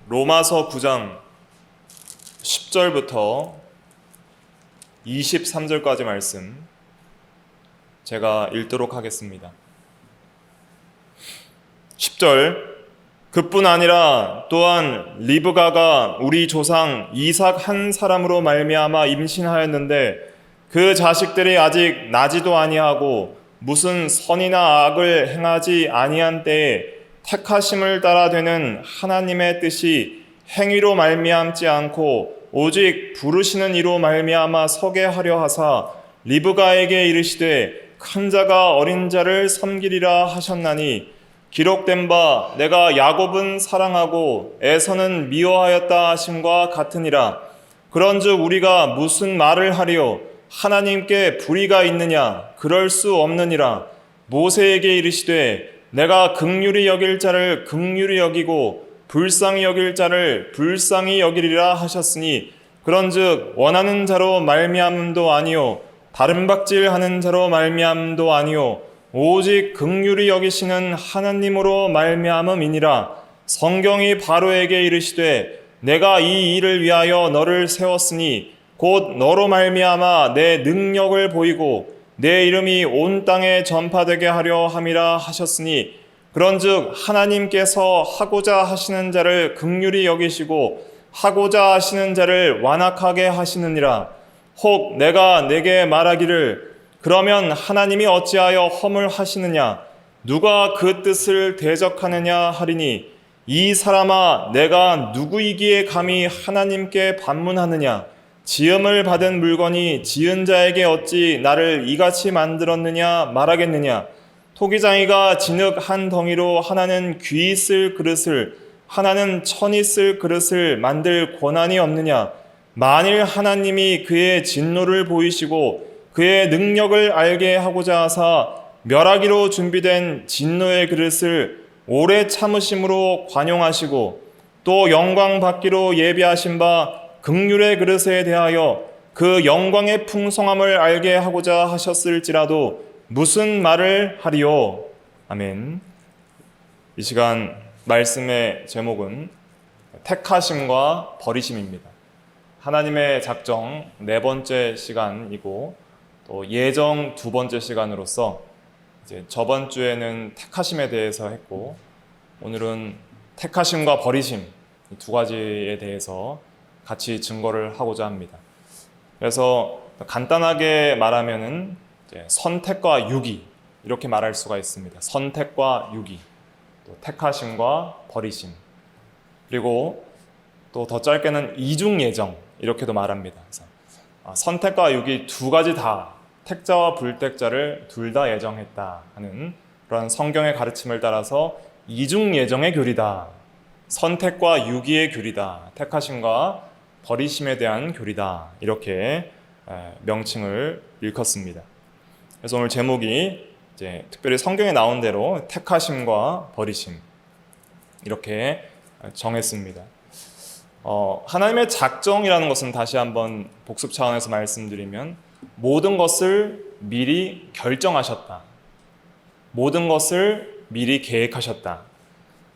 로마서 9장 10절부터 23절까지 말씀 제가 읽도록 하겠습니다. 10절, 그뿐 아니라 또한 리브가가 우리 조상 이삭 한 사람으로 말미암아 임신하였는데 그 자식들이 아직 나지도 아니하고 무슨 선이나 악을 행하지 아니한 때에 택하심을 따라 되는 하나님의 뜻이 행위로 말미암지 않고 오직 부르시는 이로 말미암아 서게 하려 하사 리브가에게 이르시되 큰 자가 어린 자를 섬기리라 하셨나니 기록된 바 내가 야곱은 사랑하고 에서는 미워하였다 하심과 같으니라. 그런즉 우리가 무슨 말을 하리요? 하나님께 불의가 있느냐? 그럴 수 없느니라. 모세에게 이르시되 내가 긍휼히 여길 자를 긍휼히 여기고 불쌍히 여길 자를 불쌍히 여기리라 하셨으니 그런즉 원하는 자로 말미암음도 아니요 다른 박질하는 자로 말미암음도 아니요 오직 긍휼히 여기시는 하나님으로 말미암음이니라. 성경이 바로에게 이르시되 내가 이 일을 위하여 너를 세웠으니 곧 너로 말미암아 내 능력을 보이고 내 이름이 온 땅에 전파되게 하려 함이라 하셨으니 그런즉 하나님께서 하고자 하시는 자를 긍휼히 여기시고 하고자 하시는 자를 완악하게 하시느니라. 혹 내가 내게 말하기를 그러면 하나님이 어찌하여 허물하시느냐? 누가 그 뜻을 대적하느냐 하리니 이 사람아 내가 누구이기에 감히 하나님께 반문하느냐? 지음을 받은 물건이 지은 자에게 어찌 나를 이같이 만들었느냐 말하겠느냐? 토기장이가 진흙 한 덩이로 하나는 귀 쓸 그릇을 하나는 천이 쓸 그릇을 만들 권한이 없느냐? 만일 하나님이 그의 진노를 보이시고 그의 능력을 알게 하고자 하사 멸하기로 준비된 진노의 그릇을 오래 참으심으로 관용하시고 또 영광 받기로 예비하신 바 긍휼의 그릇에 대하여 그 영광의 풍성함을 알게 하고자 하셨을지라도 무슨 말을 하리요? 아멘. 이 시간 말씀의 제목은 택하심과 버리심입니다. 하나님의 작정 네 번째 시간이고 또 예정 두 번째 시간으로서 이제 저번 주에는 택하심에 대해서 했고 오늘은 택하심과 버리심 이 두 가지에 대해서 같이 증거를 하고자 합니다. 그래서 간단하게 말하면은 선택과 유기 이렇게 말할 수가 있습니다. 선택과 유기, 또 택하심과 버리심, 그리고 또 더 짧게는 이중 예정 이렇게도 말합니다. 그래서 선택과 유기 두 가지 다 택자와 불택자를 둘 다 예정했다 하는 그런 성경의 가르침을 따라서 이중 예정의 교리다, 선택과 유기의 교리다, 택하심과 버리심에 대한 교리다 이렇게 명칭을 일컫습니다. 그래서 오늘 제목이 이제 특별히 성경에 나온 대로 택하심과 버리심 이렇게 정했습니다. 하나님의 작정이라는 것은 다시 한번 복습 차원에서 말씀드리면 모든 것을 미리 결정하셨다. 모든 것을 미리 계획하셨다.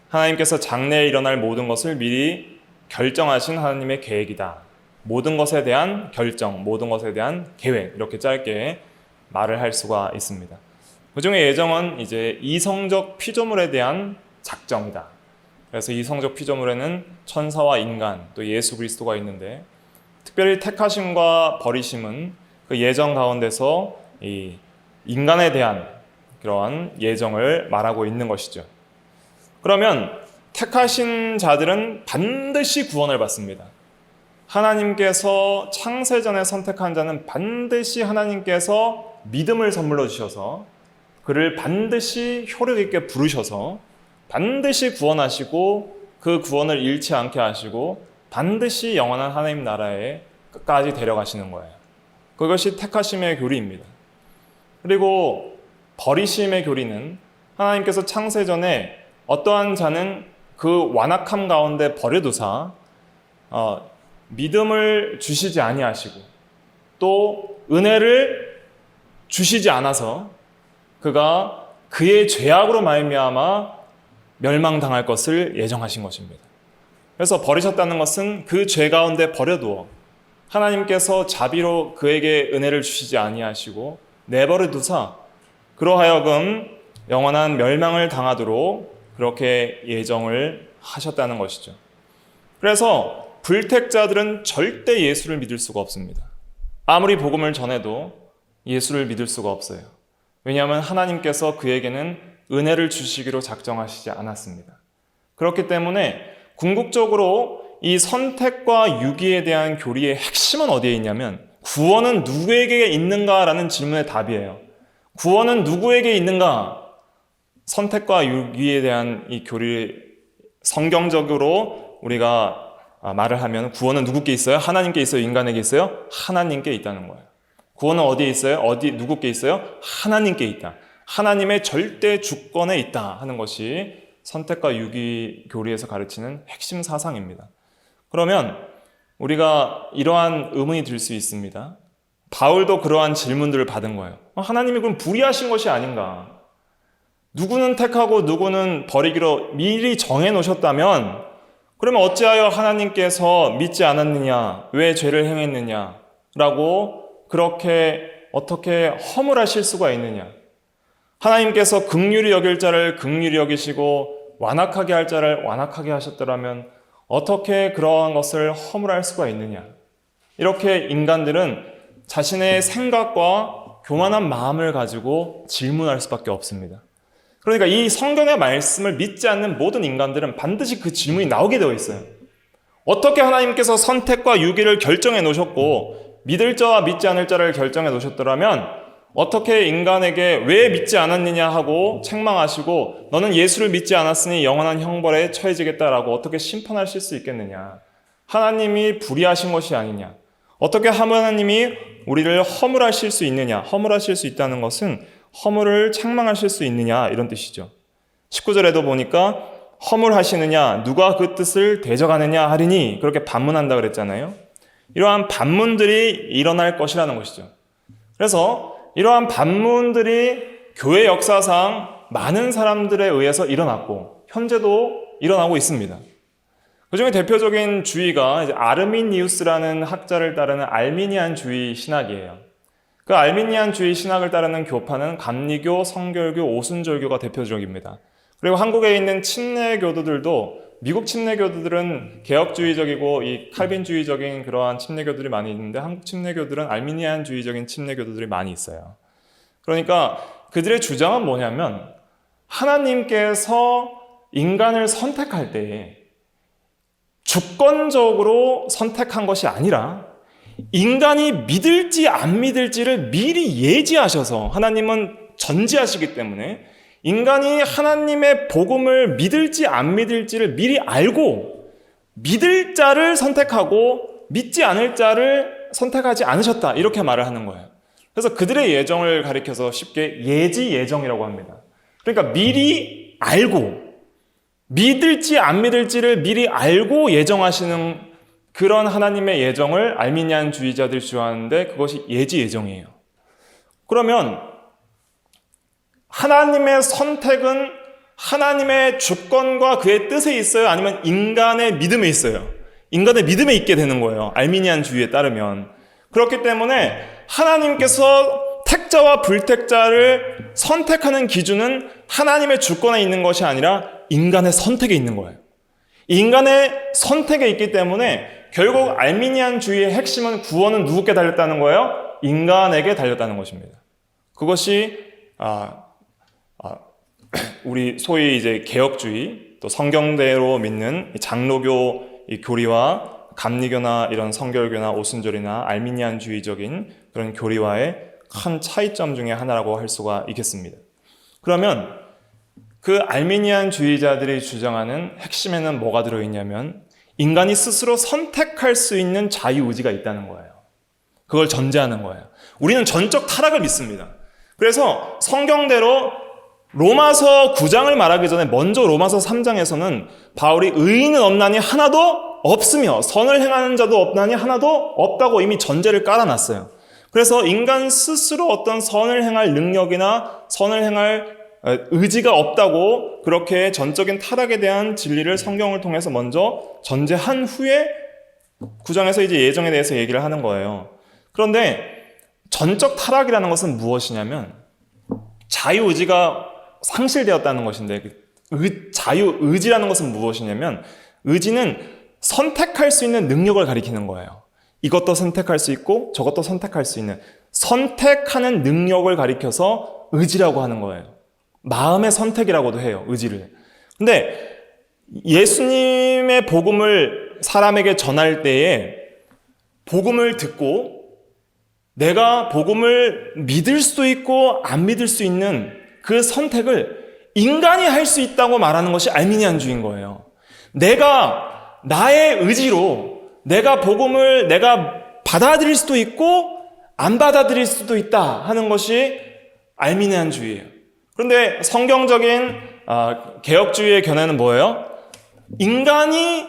하나님께서 장래에 일어날 모든 것을 미리 결정하신 하나님의 계획이다. 모든 것에 대한 결정, 모든 것에 대한 계획 이렇게 짧게 말을 할 수가 있습니다. 그중에 예정은 이제 이성적 피조물에 대한 작정이다. 그래서 이성적 피조물에는 천사와 인간, 또 예수 그리스도가 있는데 특별히 택하심과 버리심은 그 예정 가운데서 이 인간에 대한 그러한 예정을 말하고 있는 것이죠. 그러면 택하신 자들은 반드시 구원을 받습니다. 하나님께서 창세전에 선택한 자는 반드시 하나님께서 믿음을 선물로 주셔서 그를 반드시 효력 있게 부르셔서 반드시 구원하시고 그 구원을 잃지 않게 하시고 반드시 영원한 하나님 나라에 끝까지 데려가시는 거예요. 그것이 택하심의 교리입니다. 그리고 버리심의 교리는 하나님께서 창세전에 어떠한 자는 그 완악함 가운데 버려두사 믿음을 주시지 아니하시고 또 은혜를 주시지 않아서 그가 그의 죄악으로 말미암아 멸망당할 것을 예정하신 것입니다. 그래서 버리셨다는 것은 그 죄 가운데 버려두어 하나님께서 자비로 그에게 은혜를 주시지 아니하시고 내버려 두사 그러하여금 영원한 멸망을 당하도록 그렇게 예정을 하셨다는 것이죠. 그래서 불택자들은 절대 예수를 믿을 수가 없습니다. 아무리 복음을 전해도 예수를 믿을 수가 없어요. 왜냐하면 하나님께서 그에게는 은혜를 주시기로 작정하시지 않았습니다. 그렇기 때문에 궁극적으로 이 선택과 유기에 대한 교리의 핵심은 어디에 있냐면 구원은 누구에게 있는가라는 질문의 답이에요. 구원은 누구에게 있는가? 선택과 유기에 대한 이 교리, 성경적으로 우리가 말을 하면 구원은 누구께 있어요? 하나님께 있어요? 인간에게 있어요? 하나님께 있다는 거예요. 구원은 어디에 있어요? 누구께 있어요? 하나님께 있다. 하나님의 절대 주권에 있다 하는 것이 선택과 유기 교리에서 가르치는 핵심 사상입니다. 그러면 우리가 이러한 의문이 들 수 있습니다. 바울도 그러한 질문들을 받은 거예요. 하나님이 그럼 불의하신 것이 아닌가? 누구는 택하고 누구는 버리기로 미리 정해놓으셨다면 그러면 어찌하여 하나님께서 믿지 않았느냐? 왜 죄를 행했느냐? 라고 그렇게 어떻게 허물하실 수가 있느냐? 하나님께서 긍휼히 여길 자를 긍휼히 여기시고 완악하게 할 자를 완악하게 하셨더라면 어떻게 그러한 것을 허물할 수가 있느냐? 이렇게 인간들은 자신의 생각과 교만한 마음을 가지고 질문할 수밖에 없습니다. 그러니까 이 성경의 말씀을 믿지 않는 모든 인간들은 반드시 그 질문이 나오게 되어 있어요. 어떻게 하나님께서 선택과 유기를 결정해 놓으셨고 믿을 자와 믿지 않을 자를 결정해 놓으셨더라면 어떻게 인간에게 왜 믿지 않았느냐 하고 책망하시고 너는 예수를 믿지 않았으니 영원한 형벌에 처해지겠다라고 어떻게 심판하실 수 있겠느냐. 하나님이 불의하신 것이 아니냐. 어떻게 하나님이 우리를 허물하실 수 있느냐. 허물하실 수 있다는 것은 허물을 책망하실 수 있느냐 이런 뜻이죠. 19절에도 보니까 허물하시느냐 누가 그 뜻을 대적하느냐 하리니 그렇게 반문한다 그랬잖아요. 이러한 반문들이 일어날 것이라는 것이죠. 그래서 이러한 반문들이 교회 역사상 많은 사람들에 의해서 일어났고 현재도 일어나고 있습니다. 그중에 대표적인 주의가 이제 아르미니우스라는 학자를 따르는 알미니안주의 신학이에요. 그 알미니안주의 신학을 따르는 교파는 감리교, 성결교, 오순절교가 대표적입니다. 그리고 한국에 있는 침례교도들도 미국 침례교도들은 개혁주의적이고 이 칼빈주의적인 그러한 침례교들이 많이 있는데 한국 침례교들은 알미니안주의적인 침례교도들이 많이 있어요. 그러니까 그들의 주장은 뭐냐면 하나님께서 인간을 선택할 때에 주권적으로 선택한 것이 아니라 인간이 믿을지 안 믿을지를 미리 예지하셔서 하나님은 전지하시기 때문에 인간이 하나님의 복음을 믿을지 안 믿을지를 미리 알고 믿을 자를 선택하고 믿지 않을 자를 선택하지 않으셨다 이렇게 말을 하는 거예요. 그래서 그들의 예정을 가리켜서 쉽게 예지 예정이라고 합니다. 그러니까 미리 알고 믿을지 안 믿을지를 미리 알고 예정하시는 그런 하나님의 예정을 알미니안주의자들이 주장하는데 그것이 예지 예정이에요. 그러면 하나님의 선택은 하나님의 주권과 그의 뜻에 있어요? 아니면 인간의 믿음에 있어요? 인간의 믿음에 있게 되는 거예요. 알미니안주의에 따르면. 그렇기 때문에 하나님께서 택자와 불택자를 선택하는 기준은 하나님의 주권에 있는 것이 아니라 인간의 선택에 있는 거예요. 인간의 선택에 있기 때문에 결국 알미니안주의의 핵심은 구원은 누구께 달렸다는 거예요? 인간에게 달렸다는 것입니다. 그것이 우리 소위 이제 개혁주의 또 성경대로 믿는 장로교 이 교리와 감리교나 이런 성결교나 오순절이나 알미니안주의적인 그런 교리와의 큰 차이점 중에 하나라고 할 수가 있겠습니다. 그러면 그 알미니안주의자들이 주장하는 핵심에는 뭐가 들어있냐면 인간이 스스로 선택할 수 있는 자유의지가 있다는 거예요. 그걸 전제하는 거예요. 우리는 전적 타락을 믿습니다. 그래서 성경대로 로마서 9장을 말하기 전에 먼저 로마서 3장에서는 바울이 의인은 없나니 하나도 없으며 선을 행하는 자도 없나니 하나도 없다고 이미 전제를 깔아놨어요. 그래서 인간 스스로 어떤 선을 행할 능력이나 선을 행할 의지가 없다고 그렇게 전적인 타락에 대한 진리를 성경을 통해서 먼저 전제한 후에 9장에서 이제 예정에 대해서 얘기를 하는 거예요. 그런데 전적 타락이라는 것은 무엇이냐면 자유의지가 상실되었다는 것인데, 자유의지라는 것은 무엇이냐면 의지는 선택할 수 있는 능력을 가리키는 거예요. 이것도 선택할 수 있고 저것도 선택할 수 있는, 선택하는 능력을 가리켜서 의지라고 하는 거예요. 마음의 선택이라고도 해요, 의지를. 근데 예수님의 복음을 사람에게 전할 때에 복음을 듣고 내가 복음을 믿을 수도 있고 안 믿을 수 있는 그 선택을 인간이 할 수 있다고 말하는 것이 알미니안주의인 거예요. 내가 나의 의지로 내가 복음을 내가 받아들일 수도 있고 안 받아들일 수도 있다 하는 것이 알미니안주의예요. 그런데 성경적인 개혁주의의 견해는 뭐예요? 인간이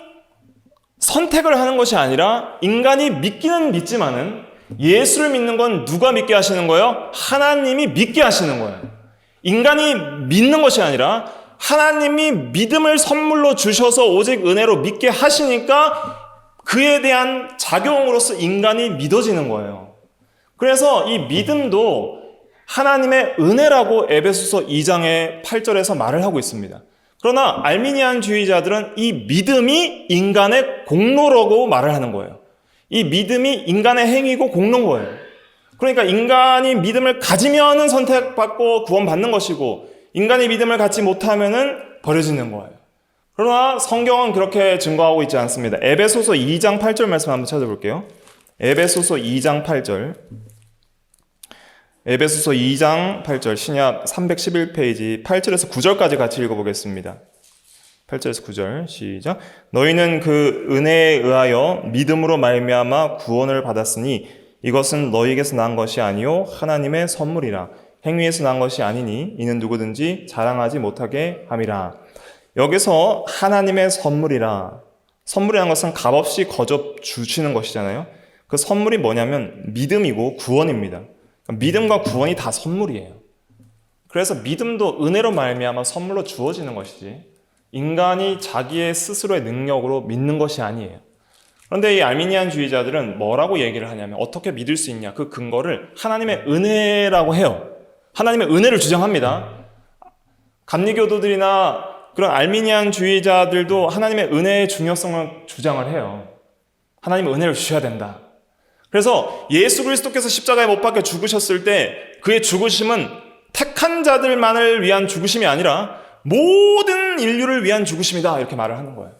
선택을 하는 것이 아니라 인간이 믿기는 믿지만은 예수를 믿는 건 누가 믿게 하시는 거예요? 하나님이 믿게 하시는 거예요. 인간이 믿는 것이 아니라 하나님이 믿음을 선물로 주셔서 오직 은혜로 믿게 하시니까 그에 대한 작용으로서 인간이 믿어지는 거예요. 그래서 이 믿음도 하나님의 은혜라고 에베소서 2장의 8절에서 말을 하고 있습니다. 그러나 알미니안주의자들은 이 믿음이 인간의 공로라고 말을 하는 거예요. 이 믿음이 인간의 행위고 공로인 거예요. 그러니까 인간이 믿음을 가지면은 선택받고 구원받는 것이고 인간이 믿음을 갖지 못하면은 버려지는 거예요. 그러나 성경은 그렇게 증거하고 있지 않습니다. 에베소서 2장 8절 말씀 한번 찾아볼게요. 에베소서 2장 8절. 에베소서 2장 8절 신약 311페이지 8절에서 9절까지 같이 읽어보겠습니다. 8절에서 9절 시작. 너희는 그 은혜에 의하여 믿음으로 말미암아 구원을 받았으니 이것은 너희에게서 난 것이 아니요 하나님의 선물이라. 행위에서 난 것이 아니니 이는 누구든지 자랑하지 못하게 함이라. 여기서 하나님의 선물이라. 선물이라는 것은 값없이 거저 주시는 것이잖아요. 그 선물이 뭐냐면 믿음이고 구원입니다. 믿음과 구원이 다 선물이에요. 그래서 믿음도 은혜로 말미암아 선물로 주어지는 것이지 인간이 자기의 스스로의 능력으로 믿는 것이 아니에요. 그런데 이 알미니안주의자들은 뭐라고 얘기를 하냐면 어떻게 믿을 수 있냐, 그 근거를 하나님의 은혜라고 해요. 하나님의 은혜를 주장합니다. 감리교도들이나 그런 알미니안주의자들도 하나님의 은혜의 중요성을 주장을 해요. 하나님의 은혜를 주셔야 된다. 그래서 예수 그리스도께서 십자가에 못 박혀 죽으셨을 때 그의 죽으심은 택한 자들만을 위한 죽으심이 아니라 모든 인류를 위한 죽으심이다 이렇게 말을 하는 거예요.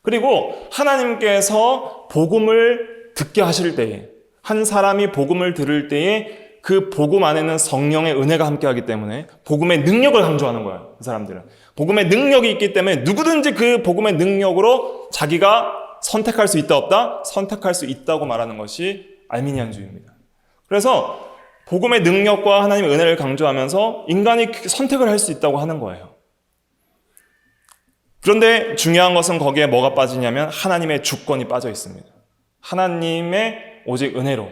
그리고 하나님께서 복음을 듣게 하실 때에, 한 사람이 복음을 들을 때에 그 복음 안에는 성령의 은혜가 함께하기 때문에 복음의 능력을 강조하는 거예요. 그 사람들은 복음의 능력이 있기 때문에 누구든지 그 복음의 능력으로 자기가 선택할 수 있다 없다? 선택할 수 있다고 말하는 것이 알미니안주의입니다. 그래서 복음의 능력과 하나님의 은혜를 강조하면서 인간이 선택을 할 수 있다고 하는 거예요. 그런데 중요한 것은 거기에 뭐가 빠지냐면 하나님의 주권이 빠져 있습니다. 하나님의 오직 은혜로.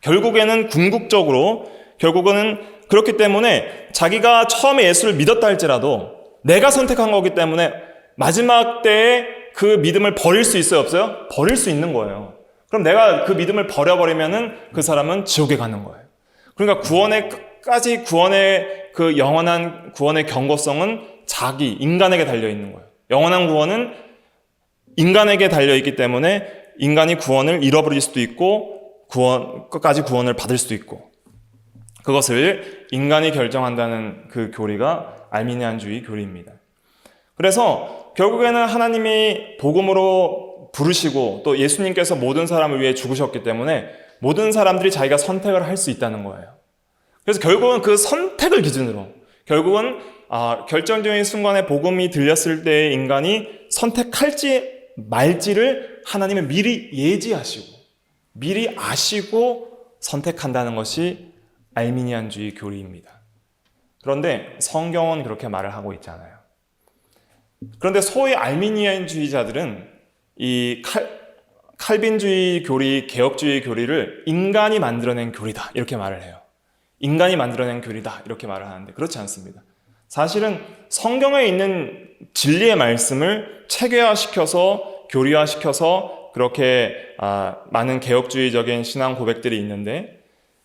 결국에는 궁극적으로 결국은 그렇기 때문에 자기가 처음에 예수를 믿었다 할지라도 내가 선택한 거기 때문에 마지막 때에 그 믿음을 버릴 수 있어요, 없어요? 버릴 수 있는 거예요. 그럼 내가 그 믿음을 버려버리면은 그 사람은 지옥에 가는 거예요. 그러니까 구원의 끝까지 구원의 그 영원한 구원의 경고성은 자기, 인간에게 달려있는 거예요. 영원한 구원은 인간에게 달려있기 때문에 인간이 구원을 잃어버릴 수도 있고 끝까지 구원을 받을 수도 있고 그것을 인간이 결정한다는 그 교리가 알미니안주의 교리입니다. 그래서 결국에는 하나님이 복음으로 부르시고 또 예수님께서 모든 사람을 위해 죽으셨기 때문에 모든 사람들이 자기가 선택을 할 수 있다는 거예요. 그래서 결국은 그 선택을 기준으로 결국은 결정적인 순간에 복음이 들렸을 때 인간이 선택할지 말지를 하나님은 미리 예지하시고 미리 아시고 선택한다는 것이 알미니안주의 교리입니다. 그런데 성경은 그렇게 말을 하고 있잖아요. 그런데 소위 알미니안주의자들은 이 칼빈주의 교리, 개혁주의 교리를 인간이 만들어낸 교리다 이렇게 말을 해요. 인간이 만들어낸 교리다 이렇게 말을 하는데 그렇지 않습니다. 사실은 성경에 있는 진리의 말씀을 체계화시켜서 교리화시켜서 그렇게 많은 개혁주의적인 신앙 고백들이 있는데,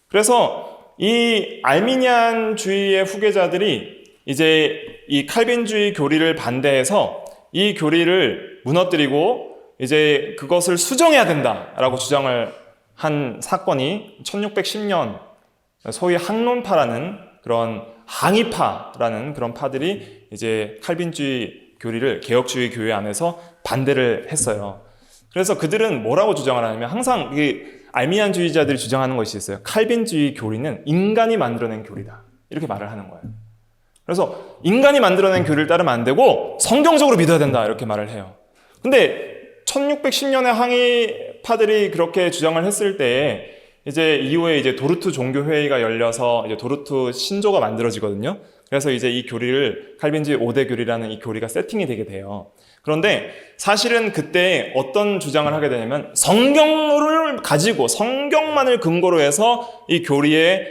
그래서 이 알미니안주의의 후계자들이 이제 이 칼빈주의 교리를 반대해서 이 교리를 무너뜨리고 이제 그것을 수정해야 된다라고 주장을 한 사건이 1610년 소위 항론파라는 그런 항의파라는 그런 파들이 이제 칼빈주의 교리를 개혁주의 교회 안에서 반대를 했어요. 그래서 그들은 뭐라고 주장을 하냐면 항상 이 알미니안주의자들이 주장하는 것이 있어요. 칼빈주의 교리는 인간이 만들어낸 교리다, 이렇게 말을 하는 거예요. 그래서 인간이 만들어낸 교리를 따르면 안 되고 성경적으로 믿어야 된다, 이렇게 말을 해요. 근데 1610년에 항의파들이 그렇게 주장을 했을 때에 이제 이후에 이제 도르트 종교회의가 열려서 이제 도르트 신조가 만들어지거든요. 그래서 이제 이 교리를 칼빈주의 5대 교리라는 이 교리가 세팅이 되게 돼요. 그런데 사실은 그때 어떤 주장을 하게 되냐면 성경을 가지고 성경만을 근거로 해서 이 교리의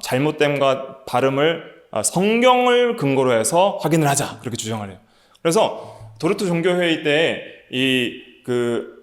잘못됨과 발음을 성경을 근거로 해서 확인을 하자, 그렇게 주장을 해요. 그래서 도르트 종교회의 때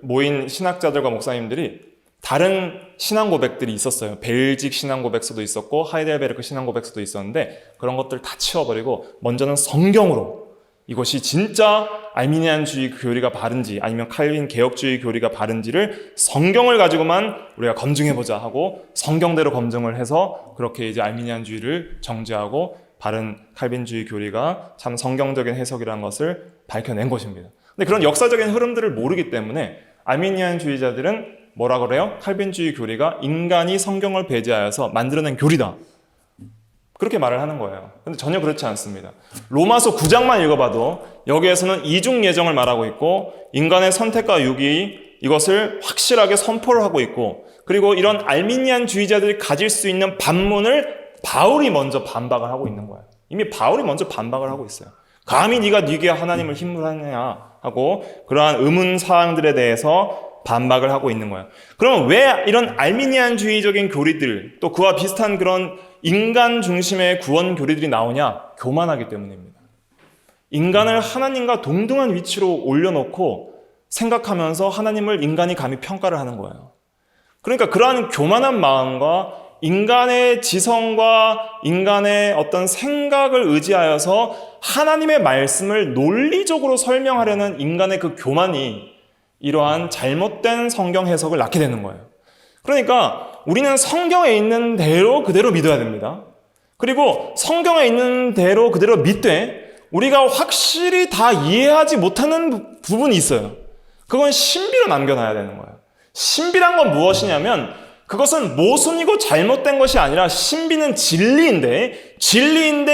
모인 신학자들과 목사님들이 다른 신앙 고백들이 있었어요. 벨직 신앙 고백서도 있었고 하이델베르크 신앙 고백서도 있었는데 그런 것들 다 치워버리고 먼저는 성경으로 이것이 진짜 알미니안주의 교리가 바른지 아니면 칼빈 개혁주의 교리가 바른지를 성경을 가지고만 우리가 검증해보자 하고 성경대로 검증을 해서 그렇게 이제 알미니안주의를 정죄하고 바른 칼빈주의 교리가 참 성경적인 해석이라는 것을 밝혀낸 것입니다. 근데 그런 역사적인 흐름들을 모르기 때문에 알미니안주의자들은 뭐라 그래요? 칼빈주의 교리가 인간이 성경을 배제하여서 만들어낸 교리다, 그렇게 말을 하는 거예요. 근데 전혀 그렇지 않습니다. 로마서 9장만 읽어봐도 여기에서는 이중 예정을 말하고 있고 인간의 선택과 유기, 이것을 확실하게 선포를 하고 있고, 그리고 이런 알미니안주의자들이 가질 수 있는 반문을 바울이 먼저 반박을 하고 있는 거예요. 이미 바울이 먼저 반박을 하고 있어요. 감히 네가 네게 하나님을 힘으로 하느냐 하고 그러한 의문사항들에 대해서 반박을 하고 있는 거예요. 그러면 왜 이런 알미니안주의적인 교리들, 또 그와 비슷한 그런 인간 중심의 구원 교리들이 나오냐? 교만하기 때문입니다. 인간을 하나님과 동등한 위치로 올려놓고 생각하면서 하나님을 인간이 감히 평가를 하는 거예요. 그러니까 그러한 교만한 마음과 인간의 지성과 인간의 어떤 생각을 의지하여서 하나님의 말씀을 논리적으로 설명하려는 인간의 그 교만이 이러한 잘못된 성경 해석을 낳게 되는 거예요. 그러니까 우리는 성경에 있는 대로 그대로 믿어야 됩니다. 그리고 성경에 있는 대로 그대로 믿되 우리가 확실히 다 이해하지 못하는 부분이 있어요. 그건 신비로 남겨놔야 되는 거예요. 신비란 건 무엇이냐면 그것은 모순이고 잘못된 것이 아니라 신비는 진리인데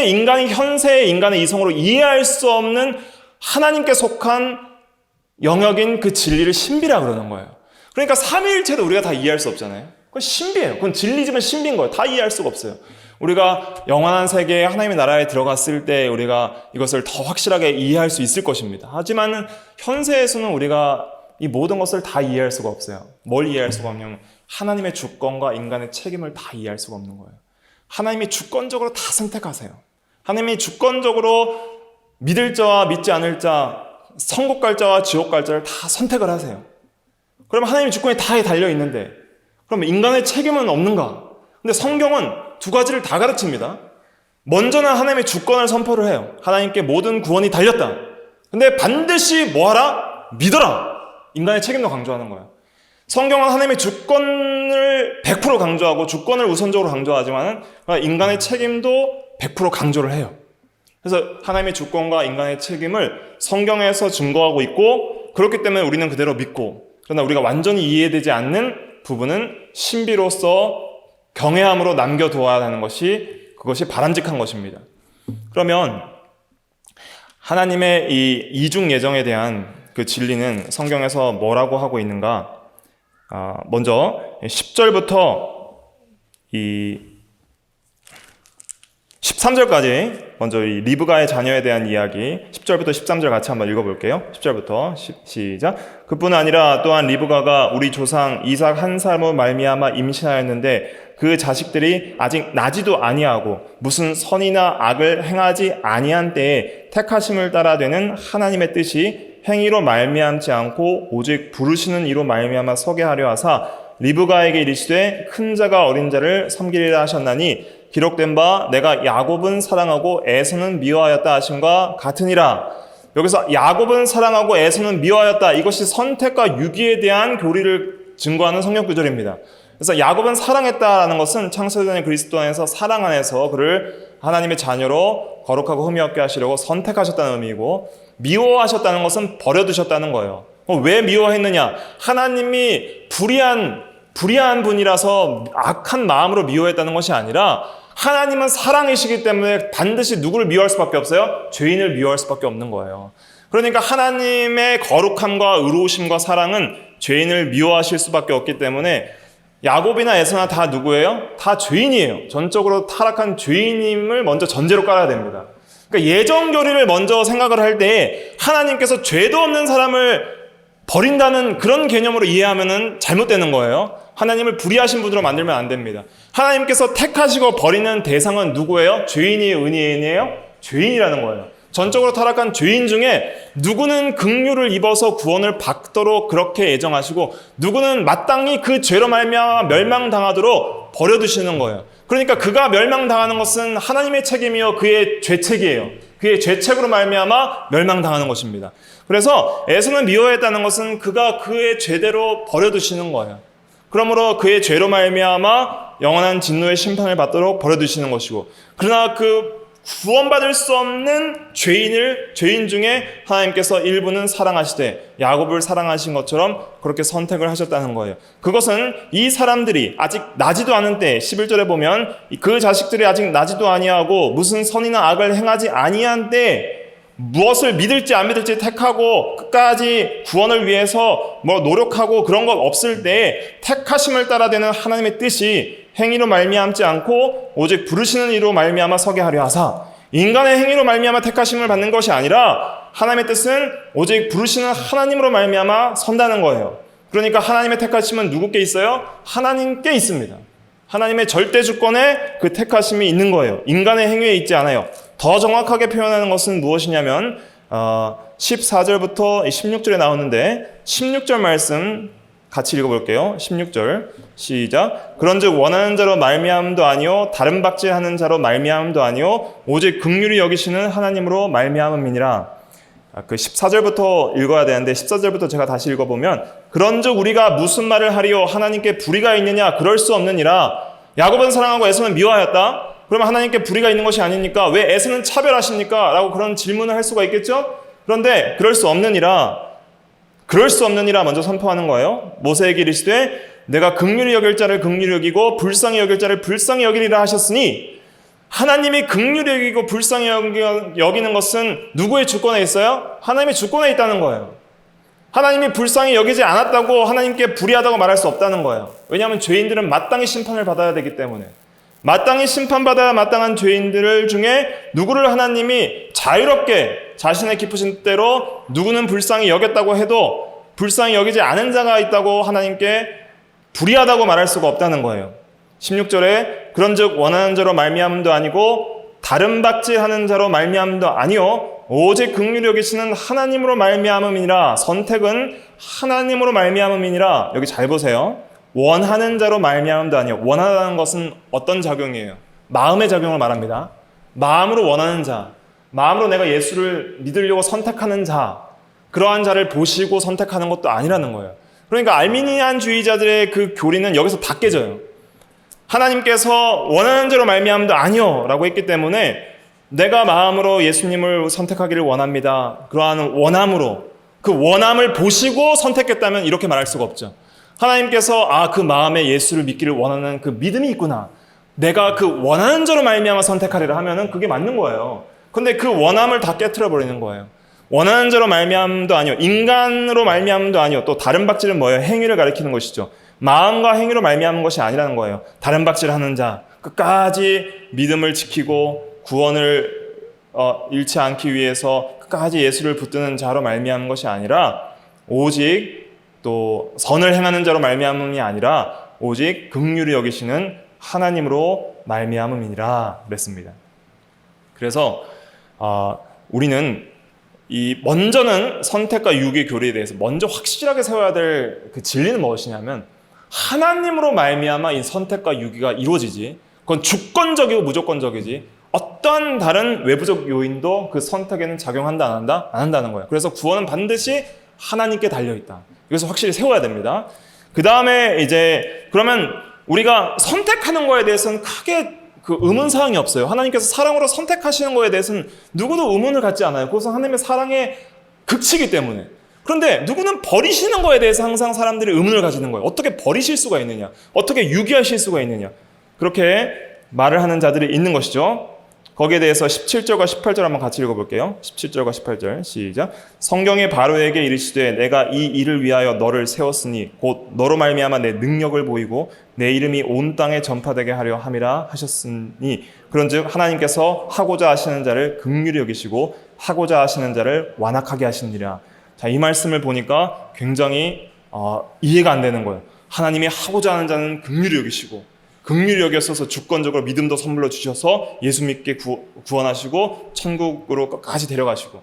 인간이 현세의 인간의 이성으로 이해할 수 없는 하나님께 속한 영역인 그 진리를 신비라 그러는 거예요. 그러니까 삼위일체도 우리가 다 이해할 수 없잖아요. 그건 신비예요. 그건 진리지만 신비인 거예요. 다 이해할 수가 없어요. 우리가 영원한 세계에 하나님의 나라에 들어갔을 때 우리가 이것을 더 확실하게 이해할 수 있을 것입니다. 하지만 현세에서는 우리가 이 모든 것을 다 이해할 수가 없어요. 뭘 이해할 수가 없냐면 하나님의 주권과 인간의 책임을 다 이해할 수가 없는 거예요. 하나님이 주권적으로 다 선택하세요. 하나님이 주권적으로 믿을 자와 믿지 않을 자, 천국 갈 자와 지옥 갈 자를 다 선택을 하세요. 그러면 하나님의 주권이 다에 달려 있는데 그럼 인간의 책임은 없는가? 근데 성경은 두 가지를 다 가르칩니다. 먼저는 하나님의 주권을 선포를 해요. 하나님께 모든 구원이 달렸다. 근데 반드시 뭐하라? 믿어라. 인간의 책임도 강조하는 거예요. 성경은 하나님의 주권을 100% 강조하고 주권을 우선적으로 강조하지만 인간의 책임도 100% 강조를 해요. 그래서 하나님의 주권과 인간의 책임을 성경에서 증거하고 있고 그렇기 때문에 우리는 그대로 믿고, 그러나 우리가 완전히 이해되지 않는 부분은 신비로서 경외함으로 남겨두어야 하는 그것이 바람직한 것입니다. 그러면 하나님의 이 이중 예정에 대한 그 진리는 성경에서 뭐라고 하고 있는가? 먼저 10절부터 13절까지 먼저 이 리브가의 자녀에 대한 이야기 10절부터 13절 같이 한번 읽어볼게요. 10절부터 시작. 그뿐 아니라 또한 리브가가 우리 조상 이삭 한 사람으로 말미암아 임신하였는데 그 자식들이 아직 나지도 아니하고 무슨 선이나 악을 행하지 아니한 때에 택하심을 따라 되는 하나님의 뜻이 행위로 말미암지 않고 오직 부르시는 이로 말미암아 서게 하려 하사 리브가에게 이르시되 큰 자가 어린 자를 섬기리라 하셨나니 기록된 바 내가 야곱은 사랑하고 에서는 미워하였다 하심과 같으니라. 여기서 야곱은 사랑하고 에서는 미워하였다, 이것이 선택과 유기에 대한 교리를 증거하는 성경 구절입니다. 그래서 야곱은 사랑했다라는 것은 창세전의 그리스도 안에서 사랑 안에서 그를 하나님의 자녀로 거룩하고 흠이 없게 하시려고 선택하셨다는 의미이고, 미워하셨다는 것은 버려두셨다는 거예요. 왜 미워했느냐? 하나님이 불의한 분이라서 악한 마음으로 미워했다는 것이 아니라 하나님은 사랑이시기 때문에 반드시 누구를 미워할 수밖에 없어요? 죄인을 미워할 수밖에 없는 거예요. 그러니까 하나님의 거룩함과 의로우심과 사랑은 죄인을 미워하실 수밖에 없기 때문에 야곱이나 에서나 다 누구예요? 다 죄인이에요. 전적으로 타락한 죄인임을 먼저 전제로 깔아야 됩니다. 그러니까 예정 교리를 먼저 생각을 할 때 하나님께서 죄도 없는 사람을 버린다는 그런 개념으로 이해하면은 잘못되는 거예요. 하나님을 불의하신 분으로 만들면 안 됩니다. 하나님께서 택하시고 버리는 대상은 누구예요? 죄인이에요? 의인이에요? 죄인이라는 거예요. 전적으로 타락한 죄인 중에 누구는 긍휼을 입어서 구원을 받도록 그렇게 예정하시고 누구는 마땅히 그 죄로 말미암아 멸망당하도록 버려두시는 거예요. 그러니까 그가 멸망당하는 것은 하나님의 책임이요 그의 죄책이에요. 그의 죄책으로 말미암아 멸망당하는 것입니다. 그래서 에서는 미워했다는 것은 그가 그의 죄대로 버려두시는 거예요. 그러므로 그의 죄로 말미암아 영원한 진노의 심판을 받도록 버려두시는 것이고, 그러나 그 구원받을 수 없는 죄인 중에 하나님께서 일부는 사랑하시되 야곱을 사랑하신 것처럼 그렇게 선택을 하셨다는 거예요. 그것은 이 사람들이 아직 나지도 않은 때 11절에 보면 그 자식들이 아직 나지도 아니하고 무슨 선이나 악을 행하지 아니한 때 무엇을 믿을지 안 믿을지 택하고 끝까지 구원을 위해서 노력하고 그런 것 없을 때 택하심을 따라 되는 하나님의 뜻이 행위로 말미암지 않고 오직 부르시는 이로 말미암아 서게 하려 하사, 인간의 행위로 말미암아 택하심을 받는 것이 아니라 하나님의 뜻은 오직 부르시는 하나님으로 말미암아 선다는 거예요. 그러니까 하나님의 택하심은 누구께 있어요? 하나님께 있습니다. 하나님의 절대 주권에 그 택하심이 있는 거예요. 인간의 행위에 있지 않아요. 더 정확하게 표현하는 것은 무엇이냐면 14절부터 16절에 나오는데 16절 말씀 같이 읽어볼게요. 16절 시작. 그런즉 원하는 자로 말미암음도 아니요 다른 박질하는 자로 말미암음도 아니요 오직 긍휼히 여기시는 하나님으로 말미암음이니라. 그 14절부터 읽어야 되는데 14절부터 제가 다시 읽어보면, 그런즉 우리가 무슨 말을 하리요 하나님께 불의가 있느냐? 그럴 수 없느니라. 야곱은 사랑하고 에서는 미워하였다. 그러면 하나님께 불의가 있는 것이 아닙니까? 왜 에서는 차별하십니까? 라고 그런 질문을 할 수가 있겠죠? 그런데 그럴 수 없느니라 먼저 선포하는 거예요. 모세에게 이르시되 내가 긍휼히 여길 자를 긍휼히 여기고 불쌍히 여길 자를 불쌍히 여기리라 하셨으니, 하나님이 긍휼히 여기고 불쌍히 여기는 것은 누구의 주권에 있어요? 하나님의 주권에 있다는 거예요. 하나님이 불쌍히 여기지 않았다고 하나님께 불의하다고 말할 수 없다는 거예요. 왜냐하면 죄인들은 마땅히 심판을 받아야 되기 때문에. 마땅히 심판받아야 마땅한 죄인들 중에 누구를 하나님이 자유롭게 자신의 깊으신 때로 누구는 불쌍히 여겼다고 해도 불쌍히 여기지 않은 자가 있다고 하나님께 불의하다고 말할 수가 없다는 거예요. 16절에 그런즉 원하는 자로 말미암음도 아니고 다른 박질하는 자로 말미암음도 아니요 오직 긍휼히 여기시는 하나님으로 말미암음이니라. 선택은 하나님으로 말미암음이니라. 여기 잘 보세요. 원하는 자로 말미암음도 아니요. 원하는 것은 어떤 작용이에요? 마음의 작용을 말합니다. 마음으로 원하는 자, 마음으로 내가 예수를 믿으려고 선택하는 자, 그러한 자를 보시고 선택하는 것도 아니라는 거예요. 그러니까 알미니안주의자들의 그 교리는 여기서 다 깨져요. 하나님께서 원하는 자로 말미암음도 아니요 라고 했기 때문에 내가 마음으로 예수님을 선택하기를 원합니다. 그러한 원함으로, 그 원함을 보시고 선택했다면 이렇게 말할 수가 없죠. 하나님께서 그 마음에 예수를 믿기를 원하는 그 믿음이 있구나, 내가 그 원하는 자로 말미암아 선택하리라 하면은 그게 맞는 거예요. 근데 그 원함을 다 깨트려 버리는 거예요. 원하는 자로 말미암음도 아니요, 인간으로 말미암음도 아니요. 또 다른 박질은 뭐예요? 행위를 가리키는 것이죠. 마음과 행위로 말미암은 것이 아니라는 거예요. 다른 박질하는 자, 끝까지 믿음을 지키고 구원을 잃지 않기 위해서 끝까지 예수를 붙드는 자로 말미암은 것이 아니라 오직 또 선을 행하는 자로 말미암음이 아니라 오직 긍휼히 여기시는 하나님으로 말미암음이니라 그랬습니다. 그래서 우리는 먼저는 선택과 유기의 교리에 대해서 먼저 확실하게 세워야 될 그 진리는 무엇이냐면 하나님으로 말미암아 이 선택과 유기가 이루어지지, 그건 주권적이고 무조건적이지 어떤 다른 외부적 요인도 그 선택에는 작용한다 안 한다? 안 한다는 거예요. 그래서 구원은 반드시 하나님께 달려있다. 이것을 확실히 세워야 됩니다. 그 다음에 이제 그러면 우리가 선택하는 거에 대해서는 크게 그 의문사항이 없어요. 하나님께서 사랑으로 선택하시는 거에 대해서는 누구도 의문을 갖지 않아요. 그것은 하나님의 사랑의 극치이기 때문에. 그런데 누구는 버리시는 거에 대해서 항상 사람들이 의문을 가지는 거예요. 어떻게 버리실 수가 있느냐? 어떻게 유기하실 수가 있느냐? 그렇게 말을 하는 자들이 있는 것이죠. 거기에 대해서 17절과 18절 한번 같이 읽어볼게요. 17절과 18절 시작. 성경이 바로에게 이르시되 내가 이 일을 위하여 너를 세웠으니 곧 너로 말미암아 내 능력을 보이고 내 이름이 온 땅에 전파되게 하려 함이라 하셨으니 그런즉 하나님께서 하고자 하시는 자를 긍휼히 여기시고 하고자 하시는 자를 완악하게 하시느니라. 자, 이 말씀을 보니까 굉장히 이해가 안 되는 거예요. 하나님이 하고자 하는 자는 긍휼히 여기시고 긍휼히 여겨서 주권적으로 믿음도 선물로 주셔서 예수 믿게 구원하시고 천국으로 끝까지 데려가시고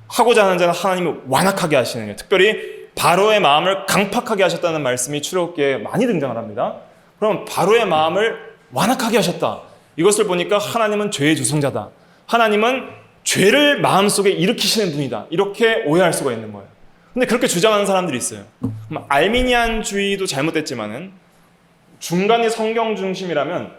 하고자 하는 자는 하나님이 완악하게 하시는 거예요. 특별히 바로의 마음을 강팍하게 하셨다는 말씀이 출애굽기에 많이 등장을 합니다. 그럼 바로의 마음을 완악하게 하셨다. 이것을 보니까 하나님은 죄의 조성자다. 하나님은 죄를 마음속에 일으키시는 분이다. 이렇게 오해할 수가 있는 거예요. 근데 그렇게 주장하는 사람들이 있어요. 알미니안주의도 잘못됐지만은 중간이 성경 중심이라면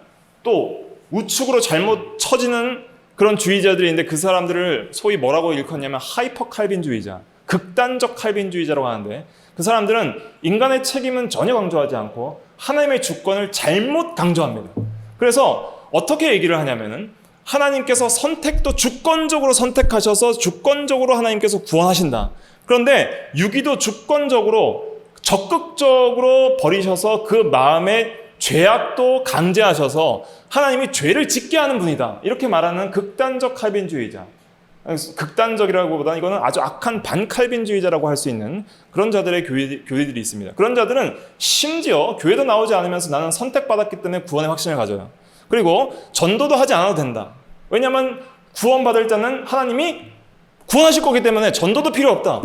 또 우측으로 잘못 처지는 그런 주의자들이 있는데 그 사람들을 소위 뭐라고 일컫냐면 하이퍼 칼빈주의자, 극단적 칼빈주의자라고 하는데 그 사람들은 인간의 책임은 전혀 강조하지 않고 하나님의 주권을 잘못 강조합니다. 그래서 어떻게 얘기를 하냐면은 하나님께서 선택도 주권적으로 선택하셔서 주권적으로 하나님께서 구원하신다. 그런데 유기도 주권적으로 적극적으로 버리셔서 그 마음에 죄악도 강제하셔서 하나님이 죄를 짓게 하는 분이다. 이렇게 말하는 극단적 칼빈주의자. 극단적이라고 보다는 이거는 아주 악한 반칼빈주의자라고 할 수 있는 그런 자들의 교리들이 있습니다. 그런 자들은 심지어 교회도 나오지 않으면서 나는 선택받았기 때문에 구원의 확신을 가져요. 그리고 전도도 하지 않아도 된다. 왜냐하면 구원받을 자는 하나님이 구원하실 거기 때문에 전도도 필요 없다.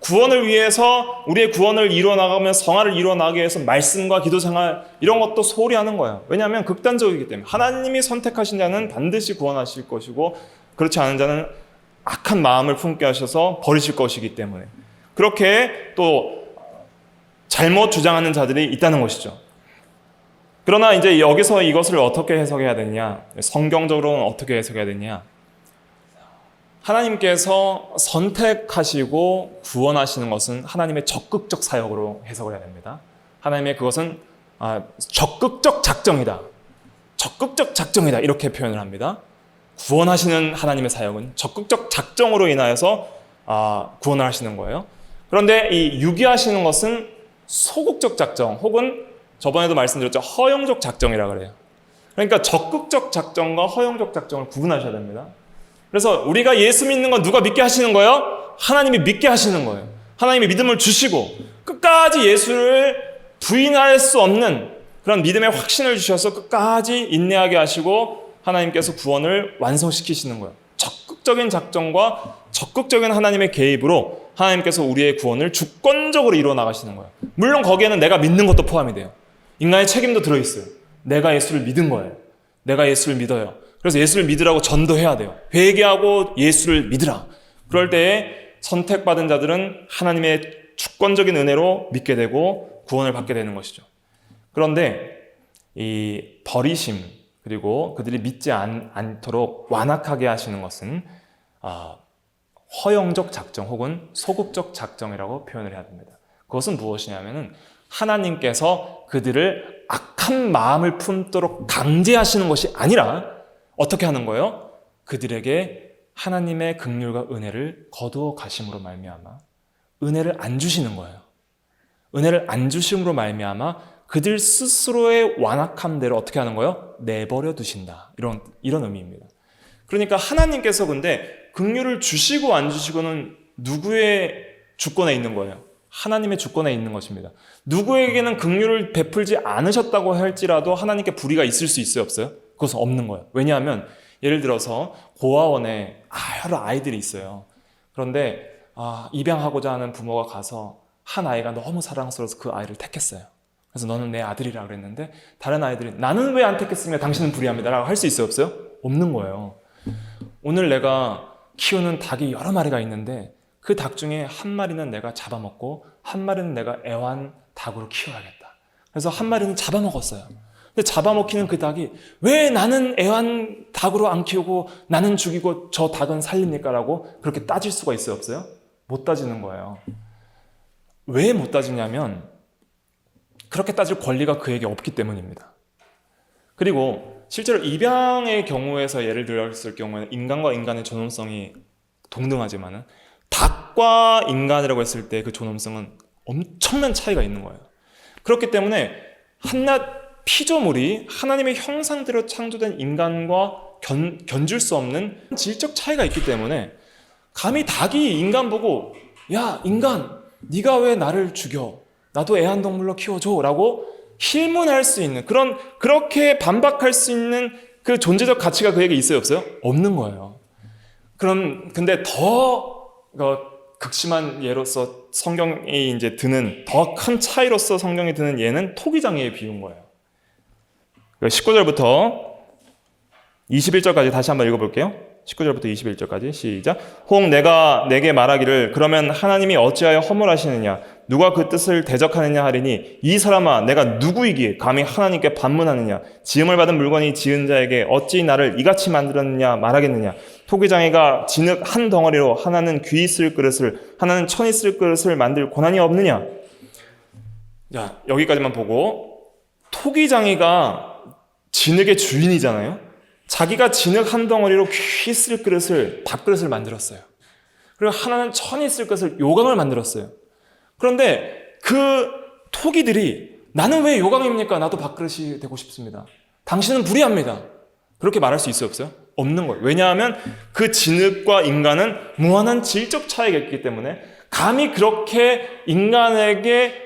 구원을 위해서 우리의 구원을 이루어나가면 성화를 이루어나가기 위해서 말씀과 기도 생활 이런 것도 소홀히 하는 거예요. 왜냐하면 극단적이기 때문에 하나님이 선택하신 자는 반드시 구원하실 것이고 그렇지 않은 자는 악한 마음을 품게 하셔서 버리실 것이기 때문에 그렇게 또 잘못 주장하는 자들이 있다는 것이죠. 그러나 이제 여기서 이것을 어떻게 해석해야 되냐? 성경적으로는 어떻게 해석해야 되냐? 하나님께서 선택하시고 구원하시는 것은 하나님의 적극적 사역으로 해석을 해야 됩니다. 하나님의 그것은 적극적 작정이다. 적극적 작정이다. 이렇게 표현을 합니다. 구원하시는 하나님의 사역은 적극적 작정으로 인하여서 구원을 하시는 거예요. 그런데 이 유기하시는 것은 소극적 작정 혹은 저번에도 말씀드렸죠. 허용적 작정이라고 그래요. 그러니까 적극적 작정과 허용적 작정을 구분하셔야 됩니다. 그래서 우리가 예수 믿는 건 누가 믿게 하시는 거예요? 하나님이 믿게 하시는 거예요. 하나님이 믿음을 주시고 끝까지 예수를 부인할 수 없는 그런 믿음의 확신을 주셔서 끝까지 인내하게 하시고 하나님께서 구원을 완성시키시는 거예요. 적극적인 작정과 적극적인 하나님의 개입으로 하나님께서 우리의 구원을 주권적으로 이루어 나가시는 거예요. 물론 거기에는 내가 믿는 것도 포함이 돼요. 인간의 책임도 들어있어요. 내가 예수를 믿은 거예요. 내가 예수를 믿어요. 그래서 예수를 믿으라고 전도해야 돼요. 회개하고 예수를 믿으라. 그럴 때에 선택받은 자들은 하나님의 주권적인 은혜로 믿게 되고 구원을 받게 되는 것이죠. 그런데 이 버리심 그리고 그들이 믿지 않도록 완악하게 하시는 것은 허용적 작정 혹은 소극적 작정이라고 표현을 해야 됩니다. 그것은 무엇이냐면은 하나님께서 그들을 악한 마음을 품도록 강제하시는 것이 아니라 어떻게 하는 거예요? 그들에게 하나님의 긍휼과 은혜를 거두어 가심으로 말미암아 은혜를 안 주시는 거예요. 은혜를 안 주심으로 말미암아 그들 스스로의 완악함대로 어떻게 하는 거예요? 내버려 두신다. 이런 의미입니다. 그러니까 하나님께서 근데 긍휼을 주시고 안 주시고는 누구의 주권에 있는 거예요? 하나님의 주권에 있는 것입니다. 누구에게는 긍휼을 베풀지 않으셨다고 할지라도 하나님께 불의가 있을 수 있어요, 없어요? 그것은 없는 거예요. 왜냐하면 예를 들어서 고아원에 여러 아이들이 있어요. 그런데 입양하고자 하는 부모가 가서 한 아이가 너무 사랑스러워서 그 아이를 택했어요. 그래서 너는 내 아들이라 그랬는데 다른 아이들이 나는 왜 안 택했으며 당신은 불의합니다 라고 할 수 있어요, 없어요? 없는 거예요. 오늘 내가 키우는 닭이 여러 마리가 있는데 그 닭 중에 한 마리는 내가 잡아먹고 한 마리는 내가 애완닭으로 키워야겠다. 그래서 한 마리는 잡아먹었어요. 근데 잡아먹히는 그 닭이 왜 나는 애완닭으로 안 키우고 나는 죽이고 저 닭은 살립니까? 라고 그렇게 따질 수가 있어요, 없어요? 못 따지는 거예요. 왜 못 따지냐면 그렇게 따질 권리가 그에게 없기 때문입니다. 그리고 실제로 입양의 경우에서 예를 들었을 경우에는 인간과 인간의 존엄성이 동등하지만은 닭과 인간이라고 했을 때 그 존엄성은 엄청난 차이가 있는 거예요. 그렇기 때문에 한낱 피조물이 하나님의 형상대로 창조된 인간과 견줄 수 없는 질적 차이가 있기 때문에 감히 닭이 인간 보고 야 인간 네가 왜 나를 죽여? 나도 애완동물로 키워줘 라고 힐문할 수 있는 그렇게 반박할 수 있는 그 존재적 가치가 그에게 있어요, 없어요? 없는 거예요. 근데 더 극심한 예로서 성경이 이제 드는 더 큰 차이로서 성경이 드는 예는 토기장이에 비운 거예요. 19절부터 21절까지 다시 한번 읽어볼게요. 19절부터 21절까지 시작. 혹 내가 내게 말하기를 그러면 하나님이 어찌하여 허물하시느냐 누가 그 뜻을 대적하느냐 하리니 이 사람아 내가 누구이기에 감히 하나님께 반문하느냐 지음을 받은 물건이 지은 자에게 어찌 나를 이같이 만들었느냐 말하겠느냐 토기장이가 진흙 한 덩어리로 하나는 귀 쓸 그릇을 하나는 천이 쓸 그릇을 만들 권한이 없느냐. 자, 여기까지만 보고 토기장이가 진흙의 주인이잖아요. 자기가 진흙 한 덩어리로 귀 쓸 그릇을 밥그릇을 만들었어요. 그리고 하나는 천이 쓸 그릇을 요강을 만들었어요. 그런데 그 토기들이 나는 왜 요강입니까? 나도 밥그릇이 되고 싶습니다. 당신은 불의합니다. 그렇게 말할 수 있어요, 없어요? 없는 거예요. 왜냐하면 그 진흙과 인간은 무한한 질적 차이가 있기 때문에 감히 그렇게 인간에게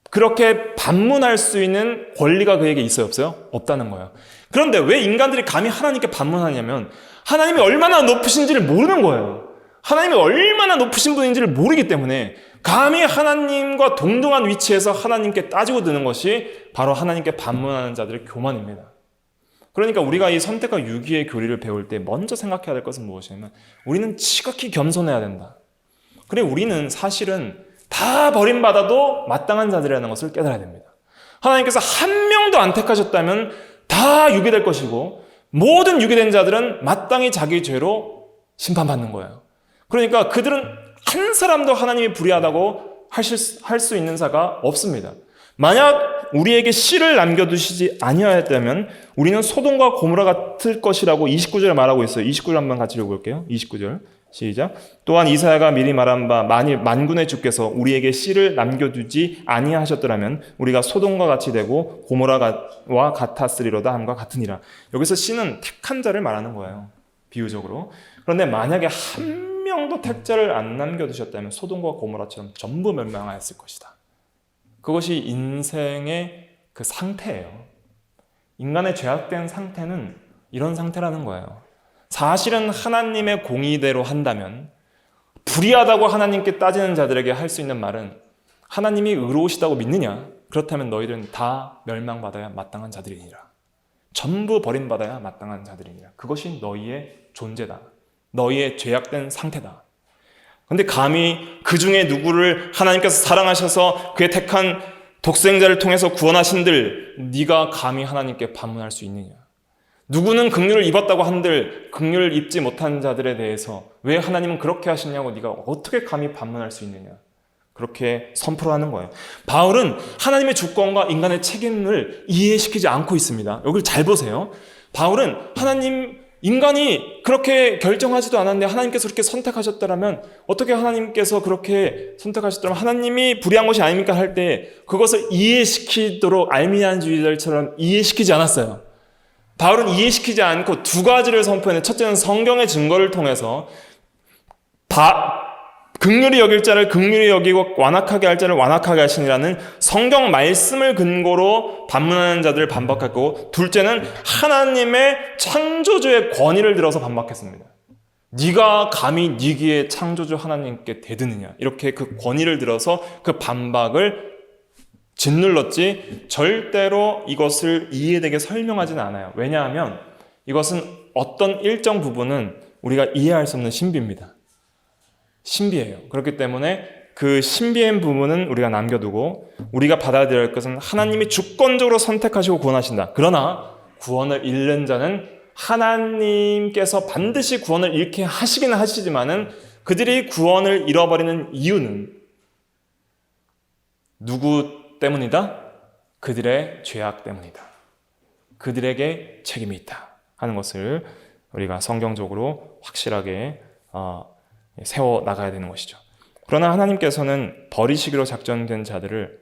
그렇게 반문할 수 있는 권리가 그에게 있어요, 없어요? 없다는 거예요. 그런데 왜 인간들이 감히 하나님께 반문하냐면 하나님이 얼마나 높으신지를 모르는 거예요. 하나님이 얼마나 높으신 분인지를 모르기 때문에 감히 하나님과 동등한 위치에서 하나님께 따지고 드는 것이 바로 하나님께 반문하는 자들의 교만입니다. 그러니까 우리가 이 선택과 유기의 교리를 배울 때 먼저 생각해야 될 것은 무엇이냐면 우리는 지극히 겸손해야 된다. 그리고 우리는 사실은 다 버림받아도 마땅한 자들이라는 것을 깨달아야 됩니다. 하나님께서 한 명도 안 택하셨다면 다 유기될 것이고 모든 유기된 자들은 마땅히 자기 죄로 심판받는 거예요. 그러니까 그들은 한 사람도 하나님이 불의하다고 할 수 있는 자가 없습니다. 만약 우리에게 씨를 남겨두시지 아니하였다면 우리는 소돔과 고모라 같을 것이라고 29절에 말하고 있어요. 29절 한번 같이 읽어볼게요. 29절 시작. 또한 이사야가 미리 말한 바 만일 만군의 주께서 우리에게 씨를 남겨두지 아니하셨더라면 우리가 소돔과 같이 되고 고모라와 같았으리로다 함과 같으니라. 여기서 씨는 택한 자를 말하는 거예요. 비유적으로. 그런데 만약에 한 명도 택자를 안 남겨두셨다면 소돔과 고모라처럼 전부 멸망하였을 것이다. 그것이 인생의 그 상태예요. 인간의 죄악된 상태는 이런 상태라는 거예요. 사실은 하나님의 공의대로 한다면 불의하다고 하나님께 따지는 자들에게 할 수 있는 말은 하나님이 의로우시다고 믿느냐? 그렇다면 너희들은 다 멸망받아야 마땅한 자들이니라. 전부 버림받아야 마땅한 자들이니라. 그것이 너희의 존재다. 너희의 죄악된 상태다. 그런데 감히 그 중에 누구를 하나님께서 사랑하셔서 그의 택한 독생자를 통해서 구원하신들 네가 감히 하나님께 반문할 수 있느냐? 누구는 긍휼을 입었다고 한들 긍휼을 입지 못한 자들에 대해서 왜 하나님은 그렇게 하시냐고 네가 어떻게 감히 반문할 수 있느냐? 그렇게 선포를 하는 거예요. 바울은 하나님의 주권과 인간의 책임을 이해시키지 않고 있습니다. 여기를 잘 보세요. 바울은 인간이 그렇게 결정하지도 않았는데 하나님께서 그렇게 선택하셨더라면 어떻게 하나님께서 그렇게 선택하셨더라면 하나님이 불의한 것이 아닙니까? 할 때 그것을 이해시키도록 알미니안주의자들처럼 이해시키지 않았어요. 바울은 이해시키지 않고 두 가지를 선포했는데, 첫째는 성경의 증거를 통해서 긍휼히 여길 자를 긍휼히 여기고 완악하게 할 자를 완악하게 하시니라는 성경 말씀을 근거로 반문하는 자들을 반박했고, 둘째는 하나님의 창조주의 권위를 들어서 반박했습니다. 네가 감히 네 귀에 창조주 하나님께 대드느냐, 이렇게 그 권위를 들어서 그 반박을 짓눌렀지 절대로 이것을 이해되게 설명하지는 않아요. 왜냐하면 이것은 어떤 일정 부분은 우리가 이해할 수 없는 신비입니다. 신비해요. 그렇기 때문에 그 신비한 부분은 우리가 남겨두고 우리가 받아들여야 할 것은 하나님이 주권적으로 선택하시고 구원하신다. 그러나 구원을 잃는 자는 하나님께서 반드시 구원을 잃게 하시기는 하시지만은 그들이 구원을 잃어버리는 이유는 누구 때문이다? 그들의 죄악 때문이다. 그들에게 책임이 있다 하는 것을 우리가 성경적으로 확실하게 세워 나가야 되는 것이죠. 그러나 하나님께서는 버리시기로 작정된 자들을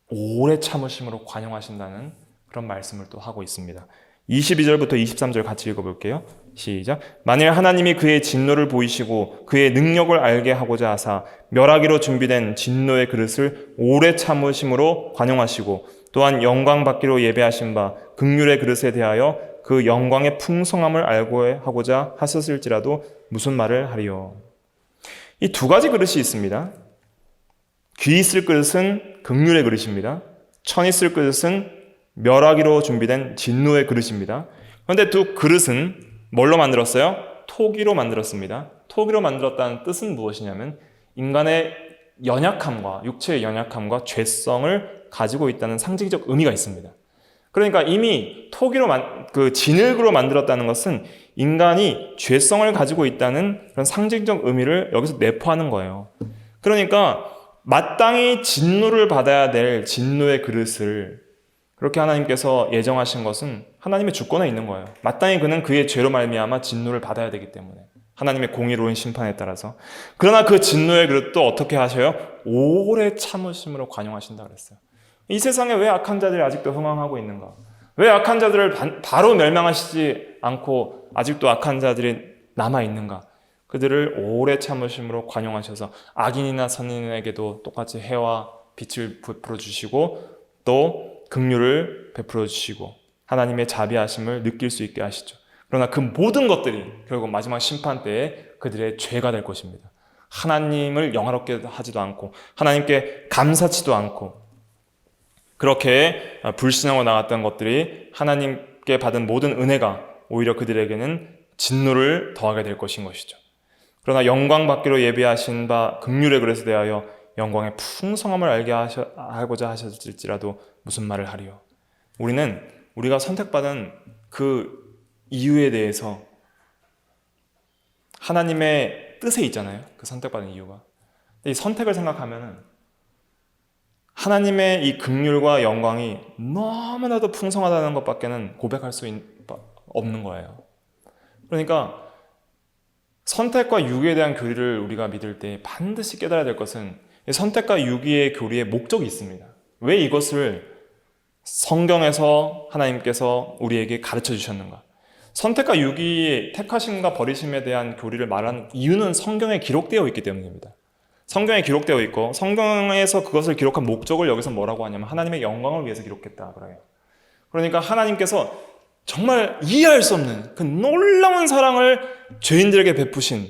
오래 참으심으로 관용하신다는 그런 말씀을 또 하고 있습니다. 22절부터 23절 같이 읽어볼게요. 시작. 만일 하나님이 그의 진노를 보이시고 그의 능력을 알게 하고자 하사 멸하기로 준비된 진노의 그릇을 오래 참으심으로 관용하시고, 또한 영광 받기로 예배하신 바 긍휼의 그릇에 대하여 그 영광의 풍성함을 알고 하고자 하셨을지라도 무슨 말을 하리요. 이 두 가지 그릇이 있습니다. 귀 있을 그릇은 긍휼의 그릇입니다. 천 있을 그릇은 멸하기로 준비된 진노의 그릇입니다. 그런데 두 그릇은 뭘로 만들었어요? 토기로 만들었습니다. 토기로 만들었다는 뜻은 무엇이냐면 인간의 연약함과 육체의 연약함과 죄성을 가지고 있다는 상징적 의미가 있습니다. 그러니까 이미 토기로 진흙으로 만들었다는 것은 인간이 죄성을 가지고 있다는 그런 상징적 의미를 여기서 내포하는 거예요. 그러니까 마땅히 진노를 받아야 될 진노의 그릇을 그렇게 하나님께서 예정하신 것은 하나님의 주권에 있는 거예요. 마땅히 그는 그의 죄로 말미암아 진노를 받아야 되기 때문에, 하나님의 공의로운 심판에 따라서. 그러나 그 진노의 그릇도 어떻게 하셔요? 오래 참으심으로 관용하신다 그랬어요. 이 세상에 왜 악한 자들이 아직도 흥황하고 있는가? 왜 악한 자들을 바로 멸망하시지 않고 아직도 악한 자들이 남아있는가? 그들을 오래 참으심으로 관용하셔서 악인이나 선인에게도 똑같이 해와 빛을 베풀어 주시고 또 긍휼을 베풀어 주시고 하나님의 자비하심을 느낄 수 있게 하시죠. 그러나 그 모든 것들이 결국 마지막 심판 때에 그들의 죄가 될 것입니다. 하나님을 영화롭게 하지도 않고 하나님께 감사치도 않고 그렇게 불신하고 나갔던 것들이 하나님께 받은 모든 은혜가 오히려 그들에게는 진노를 더하게 될 것인 것이죠. 그러나 영광 받기로 예비하신 바 긍휼의 그릇에 대하여 영광의 풍성함을 알게 하고자 하셨을지라도 무슨 말을 하리요. 우리는 우리가 선택받은 그 이유에 대해서 하나님의 뜻에 있잖아요. 그 선택받은 이유가. 이 선택을 생각하면은 하나님의 이 긍휼과 영광이 너무나도 풍성하다는 것밖에는 고백할 수 없는 거예요. 그러니까 선택과 유기에 대한 교리를 우리가 믿을 때 반드시 깨달아야 될 것은 선택과 유기의 교리의 목적이 있습니다. 왜 이것을 성경에서 하나님께서 우리에게 가르쳐 주셨는가? 선택과 유기의 택하심과 버리심에 대한 교리를 말하는 이유는 성경에 기록되어 있기 때문입니다. 성경에 기록되어 있고 성경에서 그것을 기록한 목적을 여기서 뭐라고 하냐면 하나님의 영광을 위해서 기록했다 그래요. 그러니까 하나님께서 정말 이해할 수 없는 그 놀라운 사랑을 죄인들에게 베푸신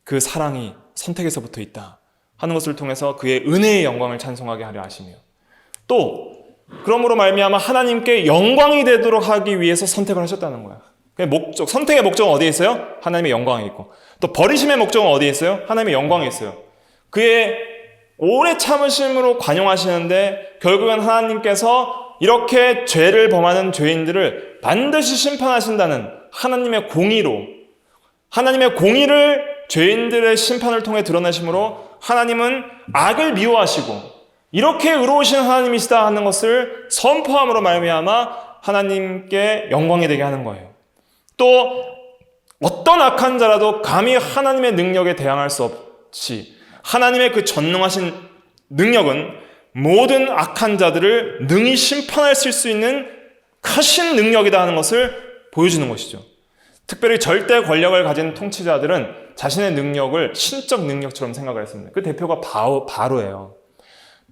그 사랑이 선택에서부터 있다 하는 것을 통해서 그의 은혜의 영광을 찬송하게 하려 하시며, 또 그러므로 말미암아 하나님께 영광이 되도록 하기 위해서 선택을 하셨다는 거야. 목적, 선택의 목적은 어디에 있어요? 하나님의 영광에 있고, 또 버리심의 목적은 어디에 있어요? 하나님의 영광에 있어요. 그의 오래 참으심으로 관용하시는데 결국은 하나님께서 이렇게 죄를 범하는 죄인들을 반드시 심판하신다는 하나님의 공의로, 하나님의 공의를 죄인들의 심판을 통해 드러내심으로 하나님은 악을 미워하시고 이렇게 의로우신 하나님이시다 하는 것을 선포함으로 말미암아 하나님께 영광이 되게 하는 거예요. 또 어떤 악한 자라도 감히 하나님의 능력에 대항할 수 없이 하나님의 그 전능하신 능력은 모든 악한 자들을 능히 심판할 수 있는 크신 능력이다 하는 것을 보여주는 것이죠. 특별히 절대 권력을 가진 통치자들은 자신의 능력을 신적 능력처럼 생각을 했습니다. 그 대표가 바로예요.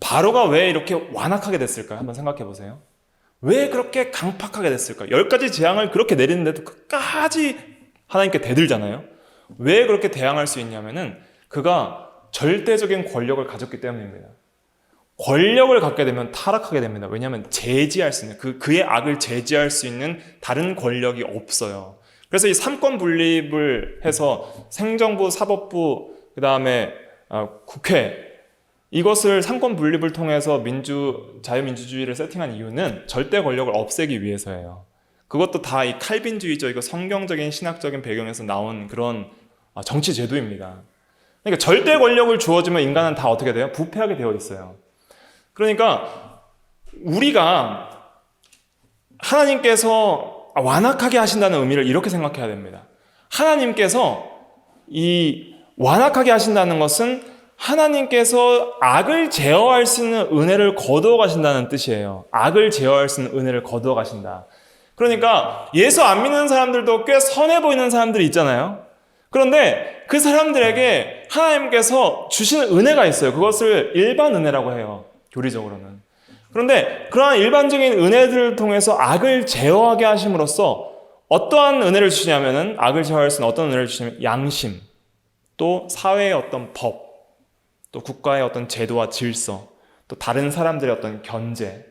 바로가 왜 이렇게 완악하게 됐을까요? 한번 생각해 보세요. 왜 그렇게 강팍하게 됐을까요? 10가지 재앙을 그렇게 내리는데도 끝까지 하나님께 대들잖아요. 왜 그렇게 대항할 수 있냐면은 그가 절대적인 권력을 가졌기 때문입니다. 권력을 갖게 되면 타락하게 됩니다. 왜냐하면 제지할 수 있는 그의 악을 제지할 수 있는 다른 권력이 없어요. 그래서 이 삼권 분립을 해서 행정부, 사법부, 그 다음에 국회, 이것을 삼권 분립을 통해서 자유민주주의를 세팅한 이유는 절대 권력을 없애기 위해서예요. 그것도 다 이 칼빈주의죠. 이거 성경적인 신학적인 배경에서 나온 그런 정치 제도입니다. 그러니까 절대 권력을 주어지면 인간은 다 어떻게 돼요? 부패하게 되어 있어요. 그러니까 우리가 하나님께서 완악하게 하신다는 의미를 이렇게 생각해야 됩니다. 하나님께서 이 완악하게 하신다는 것은 하나님께서 악을 제어할 수 있는 은혜를 거두어 가신다는 뜻이에요. 악을 제어할 수 있는 은혜를 거두어 가신다. 그러니까 예수 안 믿는 사람들도 꽤 선해 보이는 사람들이 있잖아요. 그런데 그 사람들에게 하나님께서 주시는 은혜가 있어요. 그것을 일반 은혜라고 해요. 교리적으로는. 그런데 그러한 일반적인 은혜들을 통해서 악을 제어하게 하심으로써 어떠한 은혜를 주시냐면은 악을 제어할 수 있는 어떤 은혜를 주시냐면 양심, 또 사회의 어떤 법, 또 국가의 어떤 제도와 질서, 또 다른 사람들의 어떤 견제,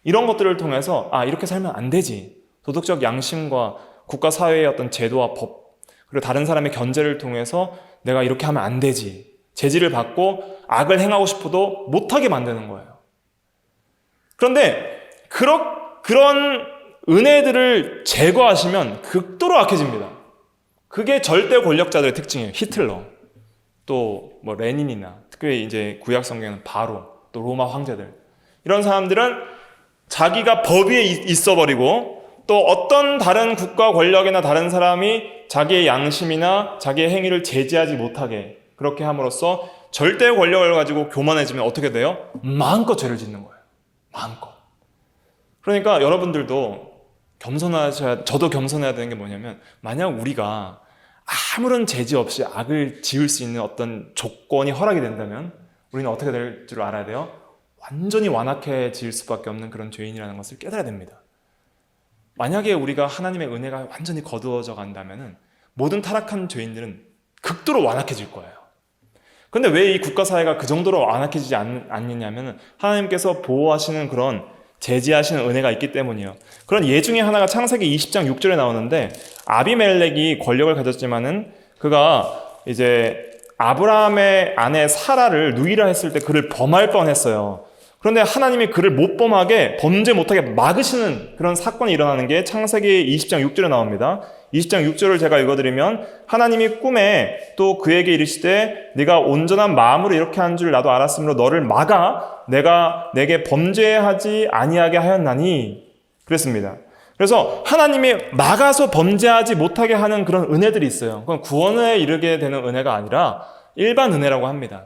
이런 것들을 통해서 이렇게 살면 안 되지. 도덕적 양심과 국가 사회의 어떤 제도와 법, 그리고 다른 사람의 견제를 통해서 내가 이렇게 하면 안 되지. 제지를 받고 악을 행하고 싶어도 못하게 만드는 거예요. 그런데 그런 은혜들을 제거하시면 극도로 악해집니다. 그게 절대 권력자들의 특징이에요. 히틀러, 또 레닌이나 특별히 이제 구약 성경에는 바로, 또 로마 황제들, 이런 사람들은 자기가 법 위에 있어버리고 또 어떤 다른 국가 권력이나 다른 사람이 자기의 양심이나 자기의 행위를 제지하지 못하게 그렇게 함으로써 절대 권력을 가지고 교만해지면 어떻게 돼요? 마음껏 죄를 짓는 거예요. 마음껏. 그러니까 여러분들도 저도 겸손해야 되는 게 뭐냐면, 만약 우리가 아무런 제지 없이 악을 지을 수 있는 어떤 조건이 허락이 된다면 우리는 어떻게 될 줄 알아야 돼요? 완전히 완악해질 수밖에 없는 그런 죄인이라는 것을 깨달아야 됩니다. 만약에 우리가 하나님의 은혜가 완전히 거두어져 간다면 모든 타락한 죄인들은 극도로 완악해질 거예요. 근데 왜 이 국가사회가 그 정도로 완악해지지 않느냐면 하나님께서 보호하시는 그런 제지하시는 은혜가 있기 때문이에요. 그런 예 중에 하나가 창세기 20장 6절에 나오는데, 아비멜렉이 권력을 가졌지만은 그가 이제 아브라함의 아내 사라를 누이라 했을 때 그를 범할 뻔했어요. 그런데 하나님이 그를 못 범하게, 범죄 못하게 막으시는 그런 사건이 일어나는 게 창세기 20장 6절에 나옵니다. 20장 6절을 제가 읽어드리면, 하나님이 꿈에 또 그에게 이르시되 네가 온전한 마음으로 이렇게 한 줄 나도 알았으므로 너를 막아 내가 내게 범죄하지 아니하게 하였나니, 그랬습니다. 그래서 하나님이 막아서 범죄하지 못하게 하는 그런 은혜들이 있어요. 그건 구원에 이르게 되는 은혜가 아니라 일반 은혜라고 합니다.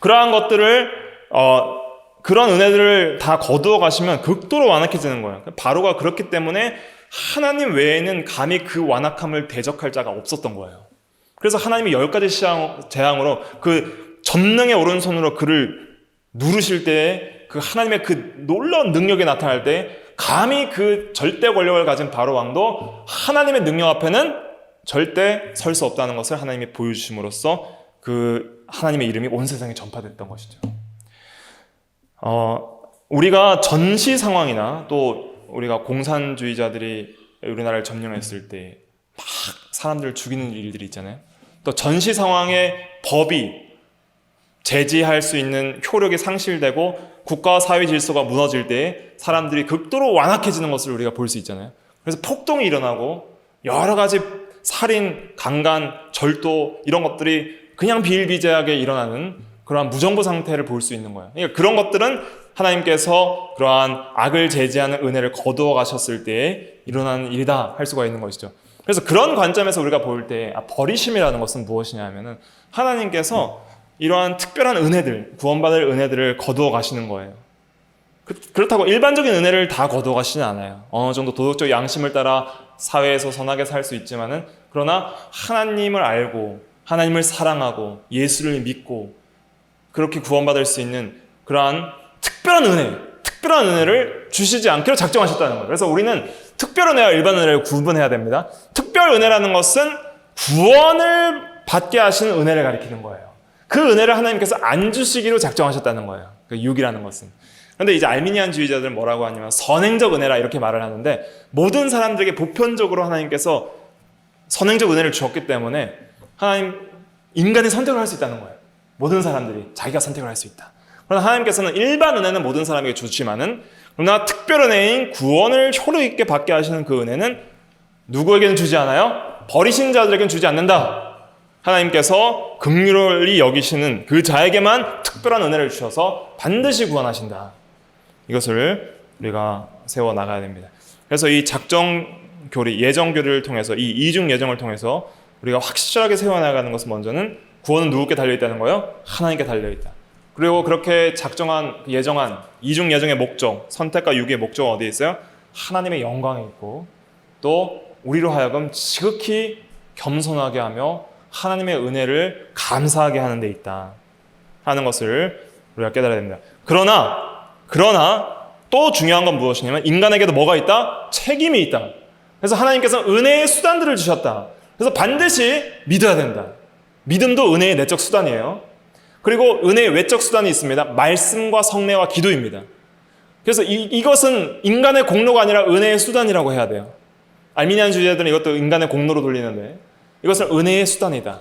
그러한 것들을 그런 은혜들을 다 거두어 가시면 극도로 완악해지는 거예요. 바로가 그렇기 때문에 하나님 외에는 감히 그 완악함을 대적할 자가 없었던 거예요. 그래서 하나님이 10가지 재앙으로 그 전능의 오른손으로 그를 누르실 때, 그 하나님의 그 놀라운 능력이 나타날 때 감히 그 절대 권력을 가진 바로 왕도 하나님의 능력 앞에는 절대 설 수 없다는 것을 하나님이 보여주심으로써 그 하나님의 이름이 온 세상에 전파됐던 것이죠. 우리가 전시 상황이나 또 우리가 공산주의자들이 우리나라를 점령했을 때 막 사람들을 죽이는 일들이 있잖아요. 또 전시 상황에 법이 제지할 수 있는 효력이 상실되고 국가와 사회 질서가 무너질 때 사람들이 극도로 완악해지는 것을 우리가 볼 수 있잖아요. 그래서 폭동이 일어나고 여러 가지 살인, 강간, 절도, 이런 것들이 그냥 비일비재하게 일어나는 그러한 무정부 상태를 볼 수 있는 거예요. 그러니까 그런 것들은 하나님께서 그러한 악을 제지하는 은혜를 거두어 가셨을 때 일어나는 일이다 할 수가 있는 것이죠. 그래서 그런 관점에서 우리가 볼 때 버리심이라는 것은 무엇이냐 하면은 하나님께서 이러한 특별한 은혜들, 구원받을 은혜들을 거두어 가시는 거예요. 그렇다고 일반적인 은혜를 다 거둬가시진 않아요. 어느 정도 도덕적 양심을 따라 사회에서 선하게 살 수 있지만은, 그러나 하나님을 알고 하나님을 사랑하고 예수를 믿고 그렇게 구원받을 수 있는 그러한 특별한 은혜를 주시지 않기로 작정하셨다는 거예요. 그래서 우리는 특별 은혜와 일반 은혜를 구분해야 됩니다. 특별 은혜라는 것은 구원을 받게 하시는 은혜를 가리키는 거예요. 그 은혜를 하나님께서 안 주시기로 작정하셨다는 거예요. 그 육이라는 것은. 그런데 이제 알미니안주의자들은 뭐라고 하냐면 선행적 은혜라 이렇게 말을 하는데, 모든 사람들에게 보편적으로 하나님께서 선행적 은혜를 주었기 때문에 인간이 선택을 할 수 있다는 거예요. 모든 사람들이 자기가 선택을 할 수 있다. 그러나 하나님께서는 일반 은혜는 모든 사람에게 주시지만은, 그러나 특별 은혜인 구원을 효력 있게 받게 하시는 그 은혜는 누구에게는 주지 않아요? 버리신 자들에게는 주지 않는다. 하나님께서 긍휼히 여기시는 그 자에게만 특별한 은혜를 주셔서 반드시 구원하신다. 이것을 우리가 세워나가야 됩니다. 그래서 이 작정교리, 예정교리를 통해서, 이 이중 예정을 통해서 우리가 확실하게 세워나가는 것은, 먼저는 구원은 누구께 달려있다는 거예요? 하나님께 달려있다. 그리고 그렇게 예정한 이중 예정의 목적, 선택과 유기의 목적은 어디에 있어요? 하나님의 영광에 있고, 또 우리로 하여금 지극히 겸손하게 하며 하나님의 은혜를 감사하게 하는 데 있다 하는 것을 우리가 깨달아야 됩니다. 그러나 또 중요한 건 무엇이냐면, 인간에게도 뭐가 있다? 책임이 있다. 그래서 하나님께서 은혜의 수단들을 주셨다. 그래서 반드시 믿어야 된다. 믿음도 은혜의 내적 수단이에요. 그리고 은혜의 외적 수단이 있습니다. 말씀과 성례와 기도입니다. 그래서 이것은 인간의 공로가 아니라 은혜의 수단이라고 해야 돼요. 알미니안주의자들은 이것도 인간의 공로로 돌리는데, 이것은 은혜의 수단이다.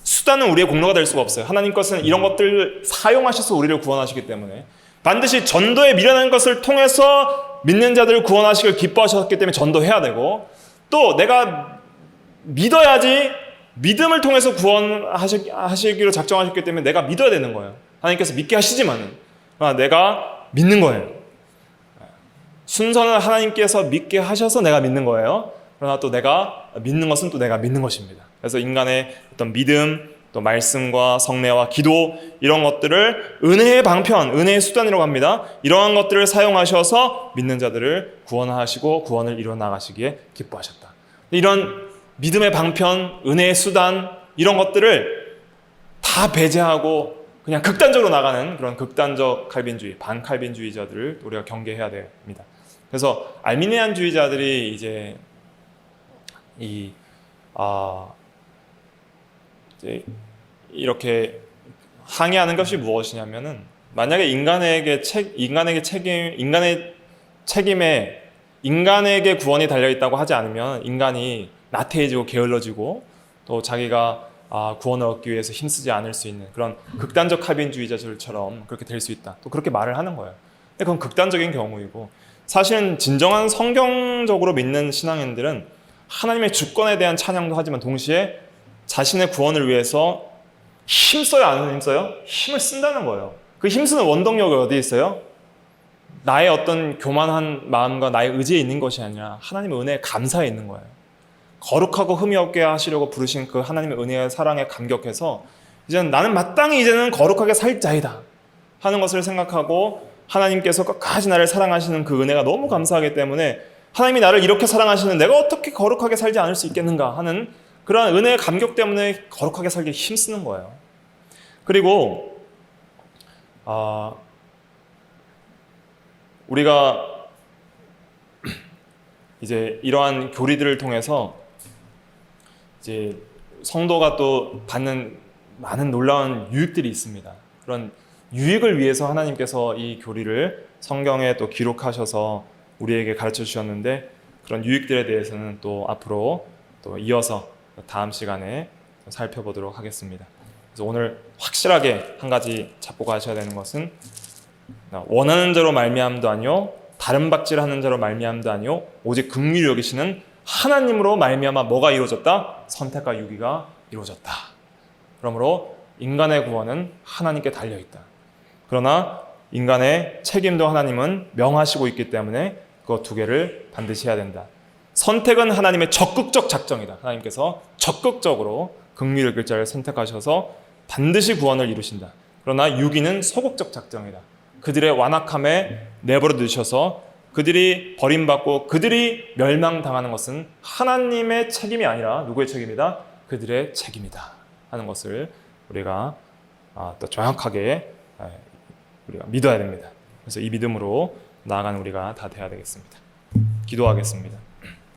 수단은 우리의 공로가 될 수가 없어요. 하나님 것은 이런 것들을 사용하셔서 우리를 구원하시기 때문에, 반드시 전도에 미련한 것을 통해서 믿는 자들을 구원하시길 기뻐하셨기 때문에 전도해야 되고, 또 내가 믿어야지, 믿음을 통해서 구원하시기로 작정하셨기 때문에 내가 믿어야 되는 거예요. 하나님께서 믿게 하시지만은 내가 믿는 거예요. 순서는 하나님께서 믿게 하셔서 내가 믿는 거예요. 그러나 또 내가 믿는 것은 또 내가 믿는 것입니다. 그래서 인간의 어떤 믿음, 또 말씀과 성례와 기도, 이런 것들을 은혜의 방편, 은혜의 수단이라고 합니다. 이러한 것들을 사용하셔서 믿는 자들을 구원하시고 구원을 이루어 나가시기에 기뻐하셨다. 이런 믿음의 방편, 은혜의 수단, 이런 것들을 다 배제하고 그냥 극단적으로 나가는 그런 극단적 칼빈주의, 반칼빈주의자들을 우리가 경계해야 됩니다. 그래서 알미니안주의자들이 이제 이제 이렇게 항의하는 것이 무엇이냐면은, 만약에 인간의 책임에 인간에게 구원이 달려 있다고 하지 않으면 인간이 나태해지고 게을러지고, 또 자기가 구원을 얻기 위해서 힘쓰지 않을 수 있는 그런 극단적 칼빈주의자들처럼 그렇게 될 수 있다. 또 그렇게 말을 하는 거예요. 근데 그건 극단적인 경우이고, 사실은 진정한 성경적으로 믿는 신앙인들은 하나님의 주권에 대한 찬양도 하지만 동시에 자신의 구원을 위해서 힘써요, 안 힘써요? 힘을 쓴다는 거예요. 그 힘쓰는 원동력이 어디에 있어요? 나의 어떤 교만한 마음과 나의 의지에 있는 것이 아니라 하나님의 은혜에 감사해 있는 거예요. 거룩하고 흠이 없게 하시려고 부르신 그 하나님의 은혜의 사랑에 감격해서 이제는 나는 마땅히 이제는 거룩하게 살 자이다 하는 것을 생각하고, 하나님께서 끝까지 나를 사랑하시는 그 은혜가 너무 감사하기 때문에, 하나님이 나를 이렇게 사랑하시는 내가 어떻게 거룩하게 살지 않을 수 있겠는가 하는 그런 은혜의 감격 때문에 거룩하게 살기 힘쓰는 거예요. 그리고 우리가 이제 이러한 교리들을 통해서 이제 성도가 또 받는 많은 놀라운 유익들이 있습니다. 그런 유익을 위해서 하나님께서 이 교리를 성경에 또 기록하셔서 우리에게 가르쳐 주셨는데, 그런 유익들에 대해서는 또 앞으로 또 이어서 다음 시간에 살펴보도록 하겠습니다. 그래서 오늘 확실하게 한 가지 잡고 가셔야 되는 것은, 원하는 자로 말미암도 아니요 다른 박질하는 자로 말미암도 아니요 오직 긍휼히 여기시는 하나님으로 말미암아 뭐가 이루어졌다? 선택과 유기가 이루어졌다. 그러므로 인간의 구원은 하나님께 달려있다. 그러나 인간의 책임도 하나님은 명하시고 있기 때문에 그 두 개를 반드시 해야 된다. 선택은 하나님의 적극적 작정이다. 하나님께서 적극적으로 긍휼히 여길 자를 선택하셔서 반드시 구원을 이루신다. 그러나 유기는 소극적 작정이다. 그들의 완악함에 내버려 두셔서 그들이 버림받고 그들이 멸망당하는 것은 하나님의 책임이 아니라 누구의 책임이다? 그들의 책임이다 하는 것을 우리가 또 정확하게 우리가 믿어야 됩니다. 그래서 이 믿음으로 나아가는 우리가 다 되어야 되겠습니다. 기도하겠습니다.